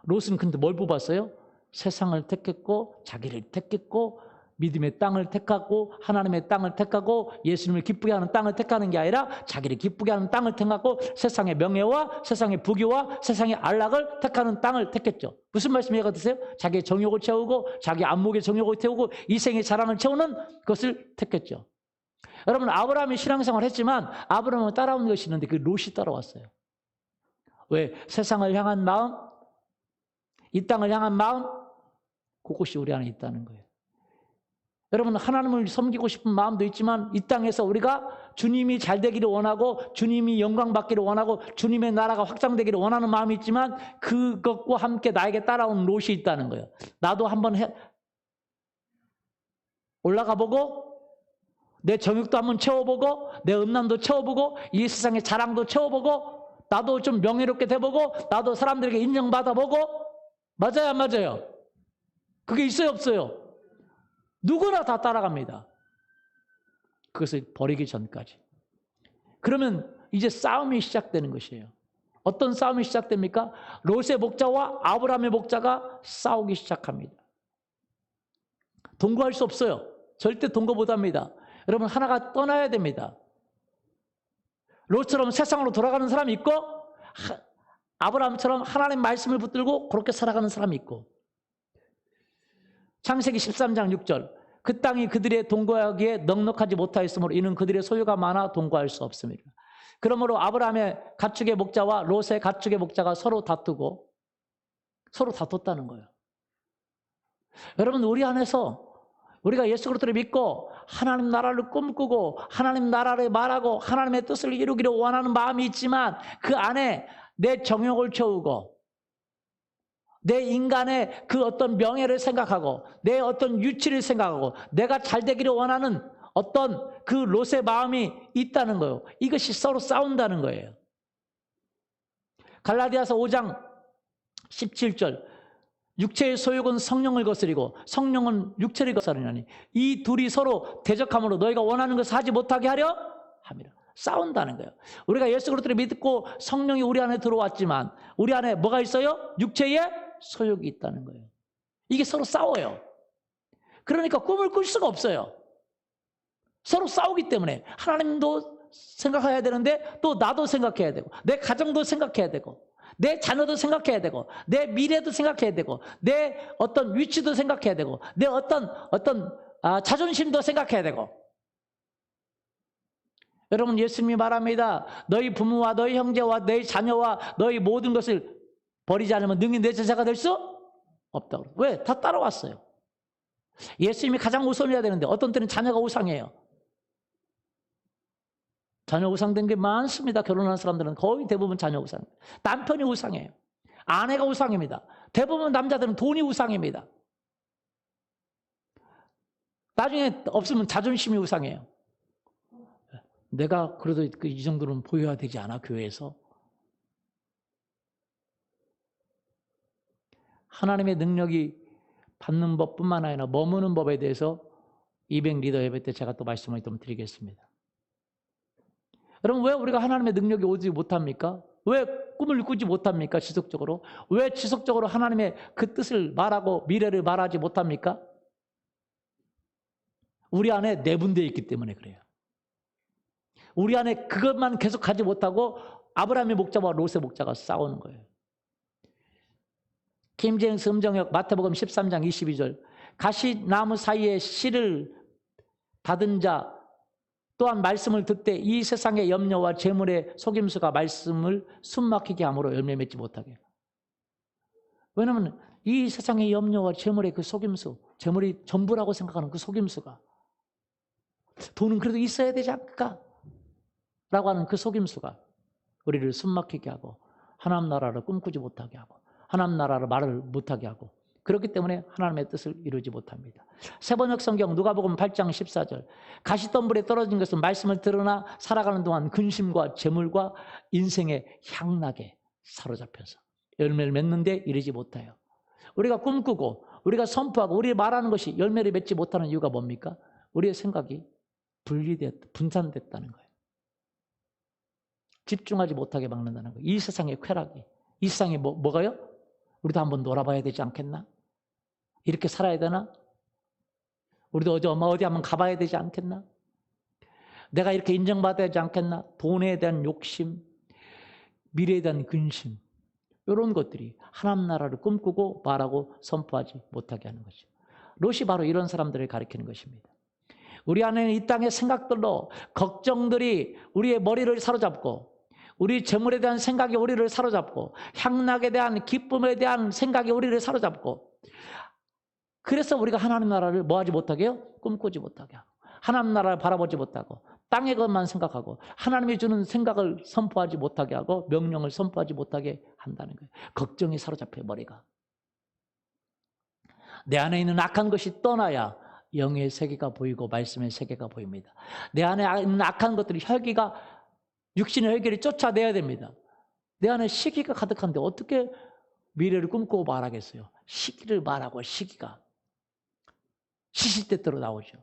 롯은 근데 뭘 뽑았어요? 세상을 택했고 자기를 택했고 믿음의 땅을 택하고 하나님의 땅을 택하고 예수님을 기쁘게 하는 땅을 택하는 게 아니라 자기를 기쁘게 하는 땅을 택하고 세상의 명예와 세상의 부귀와 세상의 안락을 택하는 땅을 택했죠. 무슨 말씀 이해가 되세요? 자기의 정욕을 채우고 자기 안목의 정욕을 채우고 이생의 자랑을 채우는 것을 택했죠. 여러분 아브라함이 신앙생활을 했지만 아브라함은 따라오는 것이 있는데 그 롯이 따라왔어요. 왜? 세상을 향한 마음, 이 땅을 향한 마음, 그것이 우리 안에 있다는 거예요. 여러분 하나님을 섬기고 싶은 마음도 있지만 이 땅에서 우리가 주님이 잘 되기를 원하고 주님이 영광 받기를 원하고 주님의 나라가 확장되기를 원하는 마음이 있지만 그것과 함께 나에게 따라오는 롯이 있다는 거예요. 나도 한번 올라가 보고 내 정욕도 한번 채워보고 내 음란도 채워보고 이 세상의 자랑도 채워보고 나도 좀 명예롭게 돼보고 나도 사람들에게 인정받아보고 맞아요 안 맞아요? 그게 있어요 없어요? 누구나 다 따라갑니다. 그것을 버리기 전까지. 그러면 이제 싸움이 시작되는 것이에요. 어떤 싸움이 시작됩니까? 롯의 목자와 아브라함의 목자가 싸우기 시작합니다. 동거할 수 없어요. 절대 동거 못합니다. 여러분 하나가 떠나야 됩니다. 롯처럼 세상으로 돌아가는 사람이 있고 아브라함처럼 하나님 말씀을 붙들고 그렇게 살아가는 사람이 있고 창세기 13장 6절 그 땅이 그들의 동거하기에 넉넉하지 못하였으므로 이는 그들의 소유가 많아 동거할 수 없습니다. 그러므로 아브라함의 가축의 목자와 롯의 가축의 목자가 서로 다투고 서로 다퉜다는 거예요. 여러분 우리 안에서 우리가 예수 그리스도를 믿고 하나님 나라를 꿈꾸고 하나님 나라를 말하고 하나님의 뜻을 이루기를 원하는 마음이 있지만 그 안에 내 정욕을 채우고 내 인간의 그 어떤 명예를 생각하고 내 어떤 유치를 생각하고 내가 잘 되기를 원하는 어떤 그 롯의 마음이 있다는 거예요. 이것이 서로 싸운다는 거예요. 갈라디아서 5장 17절 육체의 소욕은 성령을 거스리고 성령은 육체를 거스르나니 이 둘이 서로 대적함으로 너희가 원하는 것을 하지 못하게 하려 함이라. 싸운다는 거예요. 우리가 예수 그리스도를 믿고 성령이 우리 안에 들어왔지만 우리 안에 뭐가 있어요? 육체의 소욕이 있다는 거예요. 이게 서로 싸워요. 그러니까 꿈을 꿀 수가 없어요. 서로 싸우기 때문에 하나님도 생각해야 되는데 또 나도 생각해야 되고 내 가정도 생각해야 되고 내 자녀도 생각해야 되고 내 미래도 생각해야 되고 내 어떤 위치도 생각해야 되고 내 어떤 자존심도 생각해야 되고 여러분 예수님이 말합니다. 너희 부모와 너희 형제와 너희 자녀와 너희 모든 것을 버리지 않으면 능히 내 제자가 될 수 없다고. 왜? 다 따라왔어요. 예수님이 가장 우선이어야 되는데 어떤 때는 자녀가 우상이에요. 자녀 우상된 게 많습니다. 결혼한 사람들은 거의 대부분 자녀 우상. 남편이 우상이에요. 아내가 우상입니다. 대부분 남자들은 돈이 우상입니다. 나중에 없으면 자존심이 우상이에요. 내가 그래도 이 정도는 보여야 되지 않아 교회에서? 하나님의 능력이 받는 법뿐만 아니라 머무는 법에 대해서 200 리더 예배 때 제가 또 말씀을 좀 드리겠습니다. 여러분 왜 우리가 하나님의 능력이 오지 못합니까? 왜 꿈을 꾸지 못합니까? 지속적으로. 왜 지속적으로 하나님의 그 뜻을 말하고 미래를 말하지 못합니까? 우리 안에 내분되어 있기 때문에 그래요. 우리 안에 그것만 계속 가지 못하고 아브라함의 목자와 롯의 목자가 싸우는 거예요. 킹제임스 음정역 마태복음 13장 22절 가시나무 사이에 씨를 닫은 자 또한 말씀을 듣되 이 세상의 염려와 재물의 속임수가 말씀을 숨막히게 함으로 열매 맺지 못하게. 왜냐하면 이 세상의 염려와 재물의 그 속임수, 재물이 전부라고 생각하는 그 속임수가, 돈은 그래도 있어야 되지 않을까? 라고 하는 그 속임수가 우리를 숨막히게 하고 하나님 나라를 꿈꾸지 못하게 하고 하나님 나라를 말을 못하게 하고, 그렇기 때문에 하나님의 뜻을 이루지 못합니다. 세번역 성경 누가복음 8장 14절, 가시덤불에 떨어진 것은 말씀을 들으나 살아가는 동안 근심과 재물과 인생의 향락에 사로잡혀서 열매를 맺는데 이르지 못해요. 우리가 꿈꾸고 우리가 선포하고 우리 말하는 것이 열매를 맺지 못하는 이유가 뭡니까? 우리의 생각이 분산됐다는 거예요. 집중하지 못하게 막는다는 거예요. 이 세상의 쾌락이, 이 세상이 뭐가요? 우리도 한번 놀아봐야 되지 않겠나? 이렇게 살아야 되나? 우리도 어디 한번 가봐야 되지 않겠나? 내가 이렇게 인정받아야 되지 않겠나? 돈에 대한 욕심, 미래에 대한 근심, 이런 것들이 하나님 나라를 꿈꾸고 말하고 선포하지 못하게 하는 것이죠. 롯이 바로 이런 사람들을 가리키는 것입니다. 우리 안에는 이 땅의 생각들로 걱정들이 우리의 머리를 사로잡고, 우리 재물에 대한 생각이 우리를 사로잡고, 향락에 대한 기쁨에 대한 생각이 우리를 사로잡고, 그래서 우리가 하나님 나라를 뭐하지 못하게 해요? 꿈꾸지 못하게 하고, 하나님 나라를 바라보지 못하고, 땅의 것만 생각하고, 하나님이 주는 생각을 선포하지 못하게 하고, 명령을 선포하지 못하게 한다는 거예요. 걱정이 사로잡혀요, 머리가. 내 안에 있는 악한 것이 떠나야 영의 세계가 보이고 말씀의 세계가 보입니다. 내 안에 있는 악한 것들이 혈기가, 육신의 혈기를 쫓아내야 됩니다. 내 안에 시기가 가득한데 어떻게 미래를 꿈꾸고 말하겠어요? 시기를 말하고, 시기가 시시때때로 나오죠.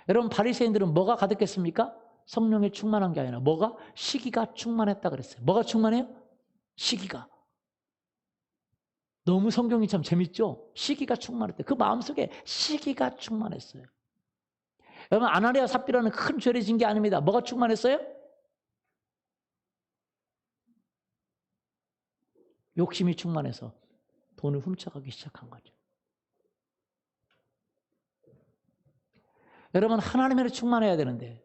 여러분, 바리새인들은 뭐가 가득했습니까? 성령에 충만한 게 아니라 뭐가? 시기가 충만했다 그랬어요. 뭐가 충만해요? 시기가. 너무 성경이 참 재밌죠? 시기가 충만했대. 그 마음속에 시기가 충만했어요. 여러분, 아나니아 삽비라는 큰 죄를 진 게 아닙니다. 뭐가 충만했어요? 욕심이 충만해서 돈을 훔쳐가기 시작한 거죠. 여러분, 하나님으로 충만해야 되는데,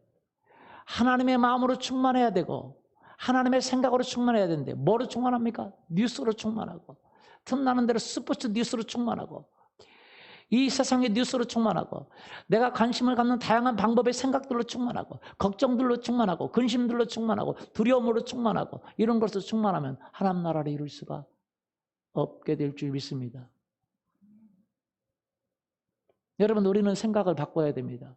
하나님의 마음으로 충만해야 되고, 하나님의 생각으로 충만해야 되는데, 뭐로 충만합니까? 뉴스로 충만하고, 틈나는 대로 스포츠 뉴스로 충만하고, 이 세상의 뉴스로 충만하고, 내가 관심을 갖는 다양한 방법의 생각들로 충만하고, 걱정들로 충만하고, 근심들로 충만하고, 두려움으로 충만하고, 이런 것으로 충만하면 하나님 나라를 이룰 수가 없게 될 줄 믿습니다. 여러분, 우리는 생각을 바꿔야 됩니다.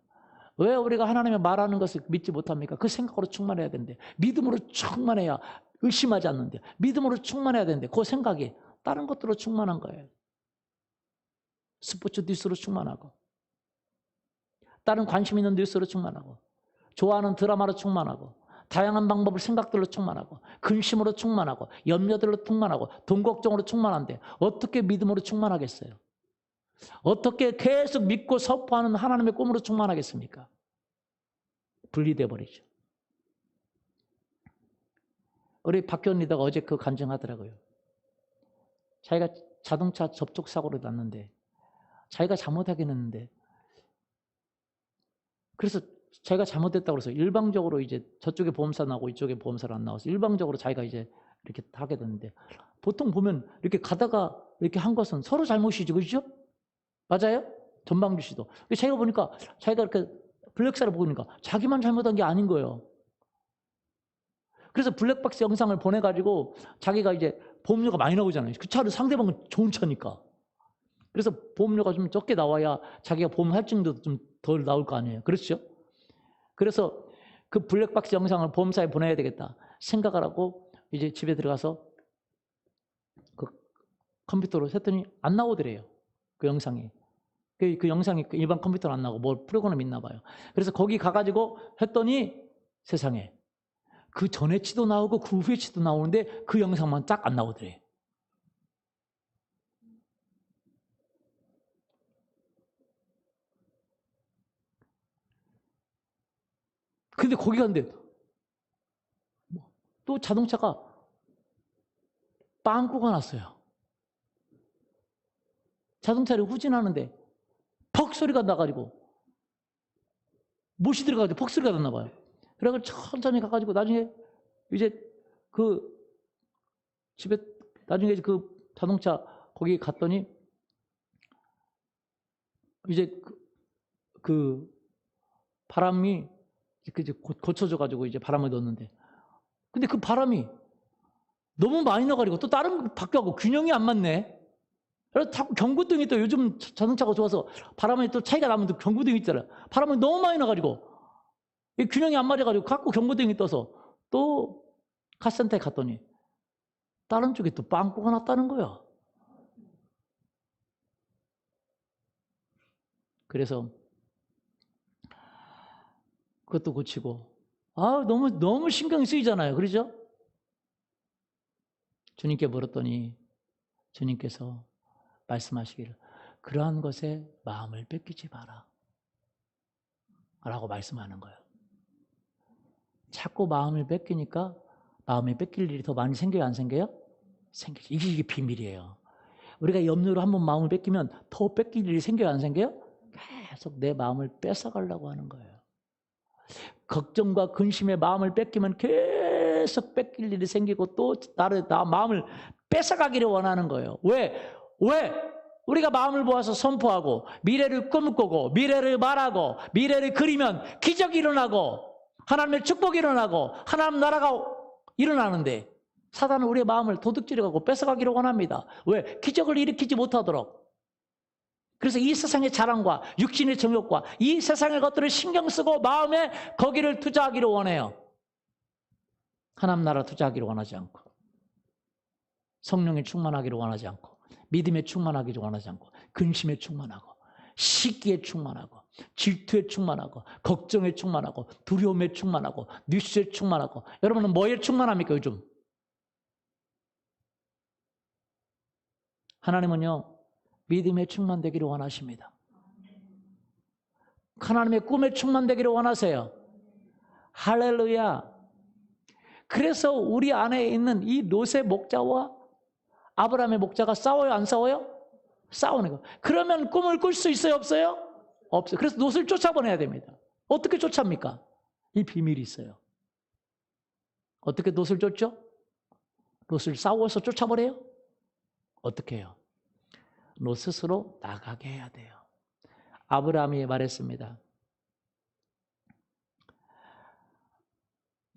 왜 우리가 하나님의 말하는 것을 믿지 못합니까? 그 생각으로 충만해야 되는데, 믿음으로 충만해야 의심하지 않는데, 믿음으로 충만해야 되는데, 그 생각이 다른 것들로 충만한 거예요. 스포츠 뉴스로 충만하고, 다른 관심 있는 뉴스로 충만하고, 좋아하는 드라마로 충만하고, 다양한 방법을 생각들로 충만하고, 근심으로 충만하고, 염려들로 충만하고, 돈 걱정으로 충만한데 어떻게 믿음으로 충만하겠어요? 어떻게 계속 믿고 선포하는 하나님의 꿈으로 충만하겠습니까? 분리돼 버리죠. 우리 박교원 리더가 어제 그 간증하더라고요. 자기가 자동차 접촉 사고를 났는데, 자기가 잘못하긴 했는데, 그래서 자기가 잘못했다고 그래서 일방적으로 이제 저쪽에 보험사 나오고 이쪽에 보험사를 안 나와서 일방적으로 자기가 이제 이렇게 하게 됐는데, 보통 보면 이렇게 가다가 이렇게 한 것은 서로 잘못이죠, 그렇죠? 맞아요? 전방주 씨도. 자기가 보니까, 자기가 이렇게 블랙박스를 보니까 자기만 잘못한 게 아닌 거예요. 그래서 블랙박스 영상을 보내가지고 자기가 이제 보험료가 많이 나오잖아요. 그 차를 상대방은 좋은 차니까. 그래서 보험료가 좀 적게 나와야 자기가 보험 할증도 좀 덜 나올 거 아니에요. 그렇죠? 그래서 그 블랙박스 영상을 보험사에 보내야 되겠다 생각을 하고 이제 집에 들어가서 그 컴퓨터로 했더니 안 나오더래요. 그 영상이. 그 영상이 일반 컴퓨터로 안 나오고 뭐 프로그램이 있나 봐요. 그래서 거기 가가지고 했더니 세상에 그 전에 치도 나오고 그 후에 치도 나오는데 그 영상만 딱 안 나오더래. 근데 거기 갔는데 또 자동차가 빵꾸가 났어요. 자동차를 후진하는데 퍽 소리가 나가지고 못이 들어가지고 폭소리가 났나 봐요. 그래서 천천히 가가지고 나중에 이제 그 집에 나중에 그 자동차 거기 갔더니 이제 그 바람이 이제 고쳐져가지고 이제 바람을 넣었는데, 근데 그 바람이 너무 많이 나가지고 또 다른 거 바뀌어가고 균형이 안 맞네. 그래서 자꾸 경고등이 또 요즘 자동차가 좋아서 바람이 또 차이가 나면 또 경고등이 있잖아요. 바람이 너무 많이 나가지고 이 균형이 안 맞아가지고 자꾸 경고등이 떠서 또 카센터에 갔더니 다른 쪽에 또 빵꾸가 났다는 거야. 그래서 그것도 고치고, 너무 신경이 쓰이잖아요. 그러죠? 주님께 물었더니 주님께서 말씀하시기를 그러한 것에 마음을 뺏기지 마라 라고 말씀하는 거예요. 자꾸 마음을 뺏기니까 마음이 뺏길 일이 더 많이 생겨요, 안 생겨요? 생기죠. 이게 비밀이에요. 우리가 염려로 한번 마음을 뺏기면 더 뺏길 일이 생겨요, 안 생겨요? 계속 내 마음을 뺏어가려고 하는 거예요. 걱정과 근심의 마음을 뺏기면 계속 뺏길 일이 생기고 또 나 마음을 뺏어가기를 원하는 거예요. 왜? 우리가 마음을 모아서 선포하고 미래를 꿈꾸고 미래를 말하고 미래를 그리면 기적이 일어나고 하나님의 축복이 일어나고 하나님 나라가 일어나는데 사단은 우리의 마음을 도둑질하고 뺏어가기를 원합니다. 왜? 기적을 일으키지 못하도록. 그래서 이 세상의 자랑과 육신의 정욕과 이 세상의 것들을 신경 쓰고 마음에 거기를 투자하기를 원해요. 하나님 나라 투자하기를 원하지 않고, 성령에 충만하기를 원하지 않고, 믿음에 충만하기를 원하지 않고, 근심에 충만하고, 시기에 충만하고, 질투에 충만하고, 걱정에 충만하고, 두려움에 충만하고, 뉴스에 충만하고. 여러분은 뭐에 충만합니까 요즘? 하나님은요 믿음에 충만되기를 원하십니다. 하나님의 꿈에 충만되기를 원하세요. 할렐루야. 그래서 우리 안에 있는 이 롯의 목자와 아브라함의 목자가 싸워요, 안 싸워요? 싸우는 거. 그러면 꿈을 꿀 수 있어요, 없어요? 없어요. 그래서 롯을 쫓아보내야 됩니다. 어떻게 쫓아합니까? 이 비밀이 있어요. 어떻게 롯을 쫓죠? 롯을 싸워서 쫓아버려요? 어떻게 해요? 롯 스스로 나가게 해야 돼요. 아브라함이 말했습니다.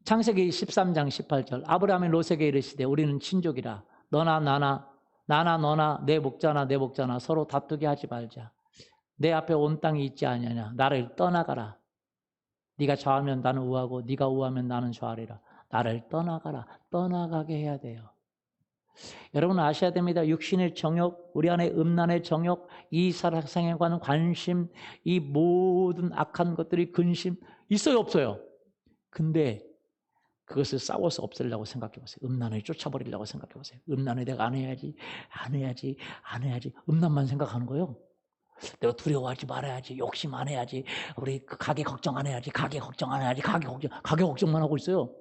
창세기 13장 18절 아브라함이 롯에게 이르시되 우리는 친족이라 너나 너나 내 목자나 서로 다투게 하지 말자. 내 앞에 온 땅이 있지 아니하냐. 나를 떠나가라. 네가 좌하면 나는 우하고 네가 우하면 나는 좌하리라. 나를 떠나가라. 떠나가게 해야 돼요. 여러분 아셔야 됩니다. 육신의 정욕, 우리 안에 음란의 정욕, 이 세상에 관한 관심, 이 모든 악한 것들이 근심 있어요, 없어요? 근데 그것을 싸워서 없애려고 생각해 보세요. 음란을 쫓아버리려고 생각해 보세요. 음란을 내가 안 해야지. 음란만 생각하는 거예요. 내가 두려워하지 말아야지. 욕심 안 해야지. 우리 가게 걱정 안 해야지. 가게 걱정만 하고 있어요.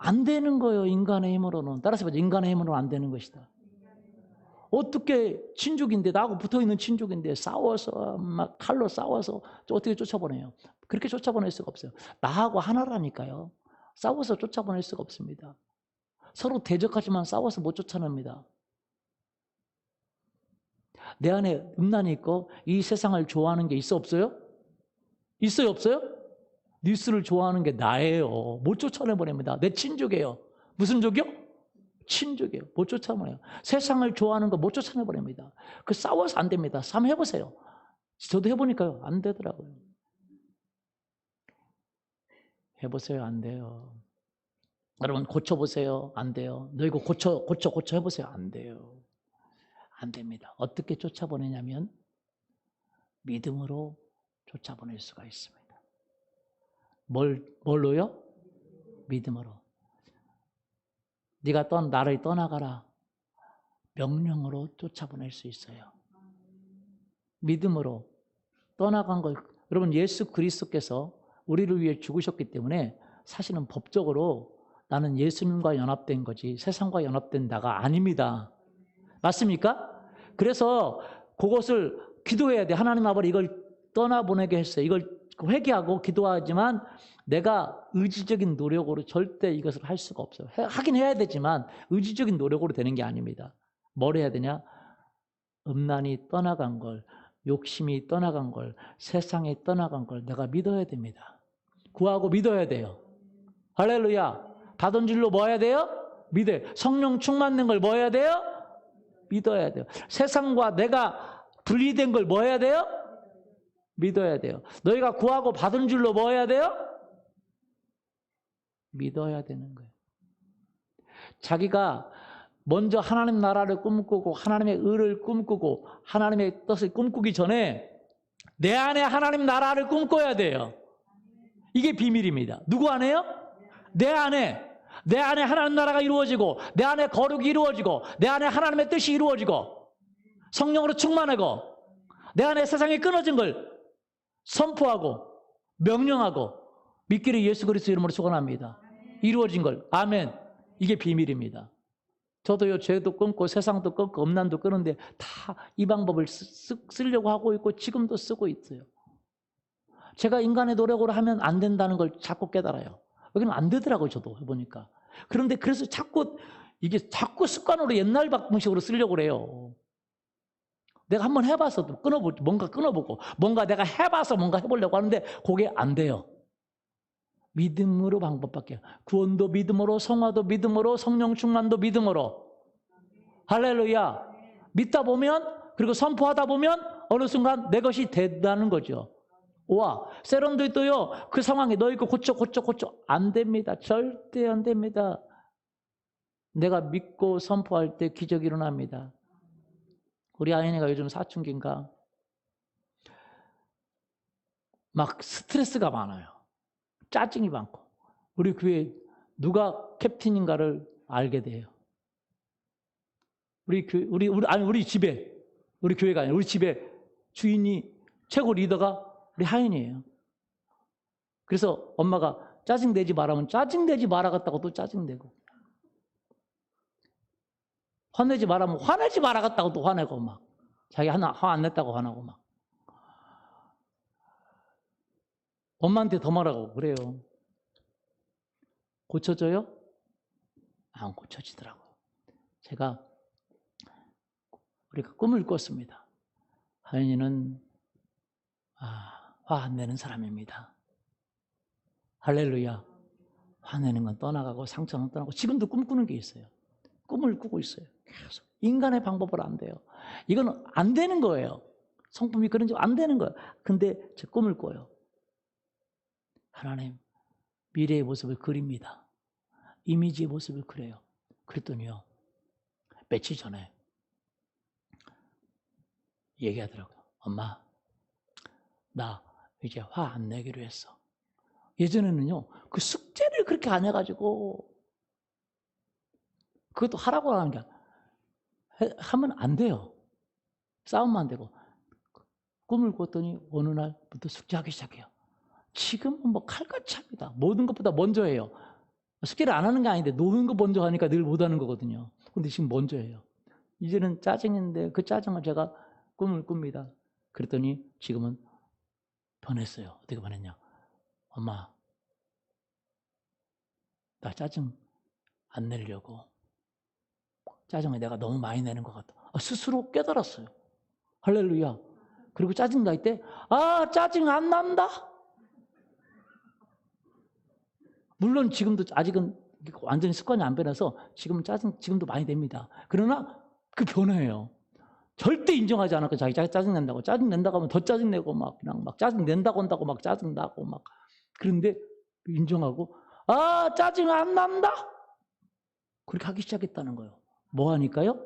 안 되는 거예요. 인간의 힘으로는. 따라서 보자. 인간의 힘으로는 안 되는 것이다. 어떻게 친족인데 나하고 붙어있는 친족인데 싸워서 막 칼로 싸워서 어떻게 쫓아보내요? 그렇게 쫓아보낼 수가 없어요. 나하고 하나라니까요. 싸워서 쫓아보낼 수가 없습니다. 서로 대적하지만 싸워서 못 쫓아냅니다. 내 안에 음란이 있고 이 세상을 좋아하는 게 있어 없어요? 있어요 없어요? 뉴스를 좋아하는 게 나예요. 못 쫓아내버립니다. 내 친족이에요. 무슨 족이요? 친족이에요. 못 쫓아내요. 세상을 좋아하는 거 못 쫓아내버립니다. 그 싸워서 안 됩니다. 한번 해보세요. 저도 해보니까요. 안 되더라고요. 해보세요. 안 돼요. 여러분 고쳐보세요. 안 돼요. 너 이거 고쳐 해보세요. 안 돼요. 안 됩니다. 어떻게 쫓아보내냐면 믿음으로 쫓아보낼 수가 있습니다. 뭘로요? 믿음으로. 네가 나를 떠나가라. 명령으로 쫓아보낼 수 있어요. 믿음으로 떠나간 것. 여러분 예수 그리스도께서 우리를 위해 죽으셨기 때문에 사실은 법적으로 나는 예수님과 연합된 거지 세상과 연합된 나가 아닙니다. 맞습니까? 그래서 그것을 기도해야 돼. 하나님 아버지 이걸 떠나보내게 했어요. 이걸 회개하고 기도하지만 내가 의지적인 노력으로 절대 이것을 할 수가 없어요. 하긴 해야 되지만 의지적인 노력으로 되는 게 아닙니다. 뭘 해야 되냐? 음란이 떠나간 걸, 욕심이 떠나간 걸, 세상에 떠나간 걸 내가 믿어야 됩니다. 구하고 믿어야 돼요. 할렐루야. 받은 줄로 뭐 해야 돼요? 믿어요. 성령 충만된 걸 뭐 해야 돼요? 믿어야 돼요. 세상과 내가 분리된 걸 뭐 해야 돼요? 믿어야 돼요. 너희가 구하고 받은 줄로 뭐 해야 돼요? 믿어야 되는 거예요. 자기가 먼저 하나님 나라를 꿈꾸고 하나님의 의를 꿈꾸고 하나님의 뜻을 꿈꾸기 전에 내 안에 하나님 나라를 꿈꿔야 돼요. 이게 비밀입니다. 누구 안에요? 내 안에 하나님 나라가 이루어지고 내 안에 거룩이 이루어지고 내 안에 하나님의 뜻이 이루어지고 성령으로 충만하고 내 안에 세상에 끊어진 걸 선포하고 명령하고 믿기를 예수 그리스도 이름으로 축원합니다. 이루어진 걸. 아멘. 이게 비밀입니다. 저도요, 죄도 끊고 세상도 끊고 음란도 끊는데 다 이 방법을 쓰려고 하고 있고 지금도 쓰고 있어요. 제가 인간의 노력으로 하면 안 된다는 걸 자꾸 깨달아요. 여기는 안 되더라고요, 저도 해보니까. 그런데 그래서 이게 자꾸 습관으로 옛날 방식으로 쓰려고 그래요. 내가 한번 해봐서 뭔가 끊어보고 뭔가 내가 해봐서 뭔가 해보려고 하는데 그게 안 돼요. 믿음으로 방법밖에. 구원도 믿음으로, 성화도 믿음으로, 성령 충만도 믿음으로. 할렐루야. 믿다 보면, 그리고 선포하다 보면 어느 순간 내 것이 된다는 거죠. 와, 세련들도요, 그 상황에 너 이거 고쳐. 안 됩니다. 절대 안 됩니다. 내가 믿고 선포할 때 기적이 일어납니다. 우리 아이네가 요즘 사춘기인가? 막 스트레스가 많아요. 짜증이 많고. 우리 교회 누가 캡틴인가를 알게 돼요. 우리 집에, 우리 교회가 아니라 우리 집에 주인이, 최고 리더가 우리 하인이에요. 그래서 엄마가 짜증내지 말라면 짜증내지 말아갔다고 또 짜증내고, 화내지 말라면 화내지 말아갔다고 또 화내고, 막 자기 화 안 냈다고 화나고, 막 엄마한테 더 말하고 그래요. 고쳐져요? 안 고쳐지더라고요. 우리가 꿈을 꿨습니다. 하인이는 화 안 내는 사람입니다. 할렐루야. 화내는 건 떠나가고 상처는 떠나고 지금도 꿈꾸는 게 있어요. 꿈을 꾸고 있어요. 계속. 인간의 방법으로 안 돼요. 이건 안 되는 거예요. 성품이 그런지 안 되는 거예요. 근데 제 꿈을 꿔요. 하나님, 미래의 모습을 그립니다. 이미지의 모습을 그려요. 그랬더니요, 며칠 전에 얘기하더라고요. 엄마, 나 이제 화 안 내기로 했어. 예전에는요, 그 숙제를 그렇게 안 해가지고, 그것도 하라고 하는 게 하면 안 돼요. 싸우면 안 되고. 꿈을 꿨더니 어느 날부터 숙제하기 시작해요. 지금은 뭐 칼같이 합니다. 모든 것보다 먼저 해요. 숙제를 안 하는 게 아닌데 노는 거 먼저 하니까 늘 못하는 거거든요. 근데 지금 먼저 해요. 이제는 짜증인데 그 짜증을 제가 꿈을 꿉니다. 그랬더니 지금은 변했어요. 어떻게 변했냐? 엄마, 나 짜증 안 내려고. 짜증을 내가 너무 많이 내는 것 같다. 스스로 깨달았어요. 할렐루야. 그리고 짜증 날 때, 짜증 안 난다. 물론 지금도 아직은 완전히 습관이 안 변해서 지금은 지금도 많이 냅니다. 그러나 그 변화예요. 절대 인정하지 않았고 자기 짜증 낸다고. 짜증 낸다고 하면 더 짜증 내고 그냥 짜증 낸다고 한다고 막 짜증 나고 막. 그런데 인정하고, 짜증 안 난다. 그렇게 하기 시작했다는 거예요. 뭐 하니까요?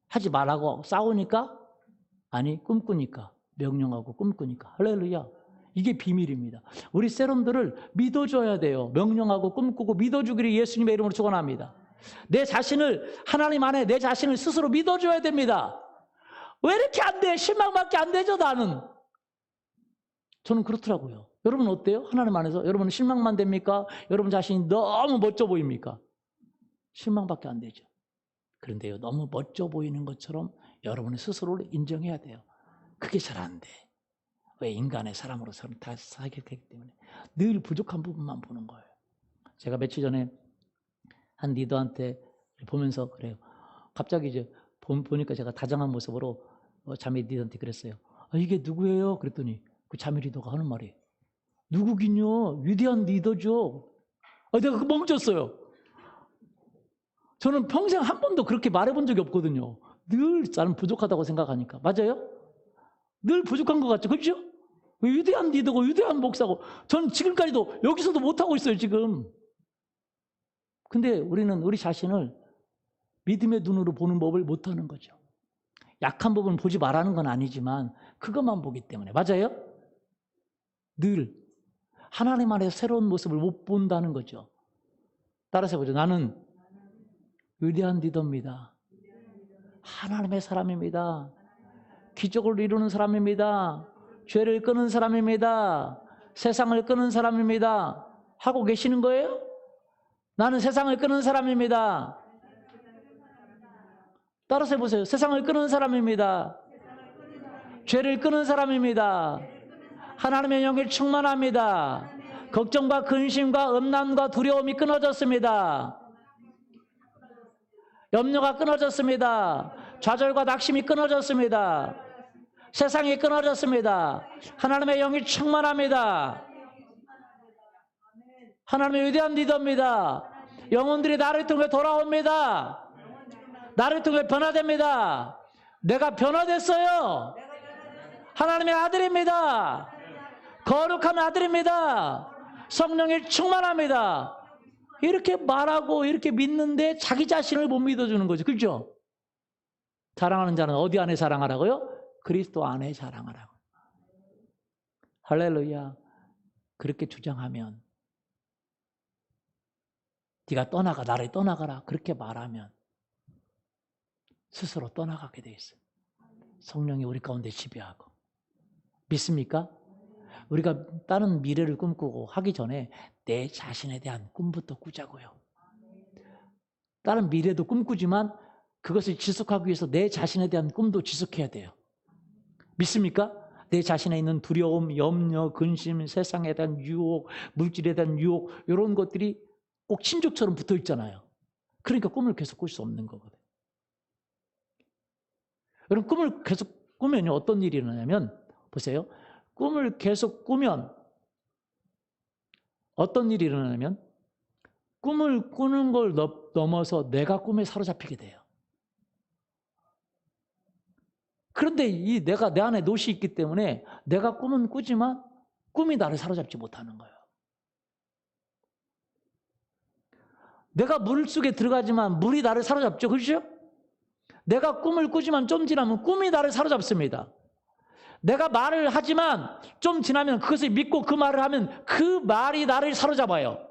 하지 말라고 싸우니까? 아니, 꿈꾸니까. 명령하고 꿈꾸니까. 할렐루야. 이게 비밀입니다. 우리 세롬들을 믿어줘야 돼요. 명령하고 꿈꾸고 믿어주기를 예수님의 이름으로 축원합니다. 내 자신을, 하나님 안에 내 자신을 스스로 믿어줘야 됩니다. 왜 이렇게 안 돼? 실망밖에 안 되죠, 나는. 저는 그렇더라고요. 여러분 어때요? 하나님 안에서 여러분은 실망만 됩니까? 여러분 자신이 너무 멋져 보입니까? 실망밖에 안 되죠. 그런데요, 너무 멋져 보이는 것처럼 여러분의 스스로를 인정해야 돼요. 그게 잘 안 돼. 왜? 인간의 사람으로서는 다 살게 되기 때문에 늘 부족한 부분만 보는 거예요. 제가 며칠 전에 한 리더한테 보면서 그래요. 갑자기 이제 보니까 제가 다정한 모습으로 자매 리더한테 그랬어요. 이게 누구예요? 그랬더니 그 자매 리더가 하는 말이 누구긴요? 위대한 리더죠. 내가 멈췄어요. 저는 평생 한 번도 그렇게 말해본 적이 없거든요. 늘 나는 부족하다고 생각하니까. 맞아요? 늘 부족한 것 같죠? 그렇죠? 위대한 리더고 위대한 목사고 저는 지금까지도 여기서도 못하고 있어요 지금. 근데 우리는 우리 자신을 믿음의 눈으로 보는 법을 못하는 거죠. 약한 부분 보지 말라는 건 아니지만 그것만 보기 때문에. 맞아요? 늘 하나님 안에서 새로운 모습을 못 본다는 거죠. 따라서 해보죠. 나는 위대한 리더입니다. 하나님의 사람입니다. 기적을 이루는 사람입니다. 죄를 끄는 사람입니다. 세상을 끄는 사람입니다. 하고 계시는 거예요? 나는 세상을 끄는 사람입니다. 따라서 해보세요. 세상을 끄는 사람입니다. 죄를 끄는 사람입니다. 하나님의 영이 충만합니다. 걱정과 근심과 음란과 두려움이 끊어졌습니다. 염려가 끊어졌습니다. 좌절과 낙심이 끊어졌습니다. 세상이 끊어졌습니다. 하나님의 영이 충만합니다. 하나님의 위대한 리더입니다. 영혼들이 나를 통해 돌아옵니다. 나를 통해 변화됩니다. 내가 변화됐어요. 하나님의 아들입니다. 거룩한 아들입니다. 성령이 충만합니다. 이렇게 말하고 이렇게 믿는데 자기 자신을 못 믿어주는 거죠. 그렇죠? 자랑하는 자는 어디 안에 자랑하라고요? 그리스도 안에 자랑하라고. 할렐루야. 그렇게 주장하면 네가 떠나가 나를 떠나가라 그렇게 말하면 스스로 떠나가게 돼 있어요. 성령이 우리 가운데 지배하고. 믿습니까? 우리가 다른 미래를 꿈꾸고 하기 전에 내 자신에 대한 꿈부터 꾸자고요. 다른 미래도 꿈꾸지만 그것을 지속하기 위해서 내 자신에 대한 꿈도 지속해야 돼요. 믿습니까? 내 자신에 있는 두려움, 염려, 근심, 세상에 대한 유혹, 물질에 대한 유혹 이런 것들이 꼭 친족처럼 붙어 있잖아요. 그러니까 꿈을 계속 꿀 수 없는 거거든요. 여러분 꿈을 계속 꾸면 어떤 일이 일어나냐면 보세요. 꿈을 계속 꾸면 어떤 일이 일어나냐면 꿈을 꾸는 걸 넘어서 내가 꿈에 사로잡히게 돼요. 그런데 내가 내 안에 노시 있기 때문에 내가 꿈은 꾸지만 꿈이 나를 사로잡지 못하는 거예요. 내가 물 속에 들어가지만 물이 나를 사로잡죠. 그렇죠? 내가 꿈을 꾸지만 좀 지나면 꿈이 나를 사로잡습니다. 내가 말을 하지만 좀 지나면 그것을 믿고 그 말을 하면 그 말이 나를 사로잡아요.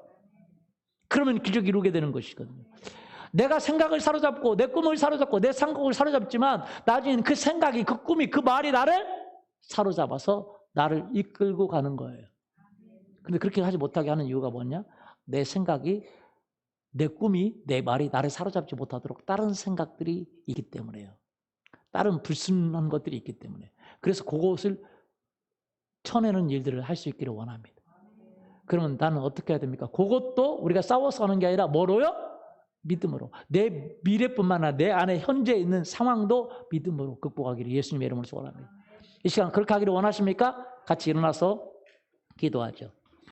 그러면 기적이 이루게 되는 것이거든요. 내가 생각을 사로잡고 내 꿈을 사로잡고 내 생각을 사로잡지만 나중에는 그 생각이 그 꿈이 그 말이 나를 사로잡아서 나를 이끌고 가는 거예요. 근데 그렇게 하지 못하게 하는 이유가 뭐냐? 내 생각이 내 꿈이 내 말이 나를 사로잡지 못하도록 다른 생각들이 있기 때문에요. 다른 불순한 것들이 있기 때문에. 그래서 그것을 쳐내는 일들을 할 수 있기를 원합니다. 그러면 나는 어떻게 해야 됩니까? 그것도 우리가 싸워서 하는 게 아니라 뭐로요? 믿음으로. 내 미래뿐만 아니라 내 안에 현재 있는 상황도 믿음으로 극복하기를 예수님의 이름으로 축원합니다. 이 시간 그렇게 하기를 원하십니까? 같이 일어나서 기도하죠.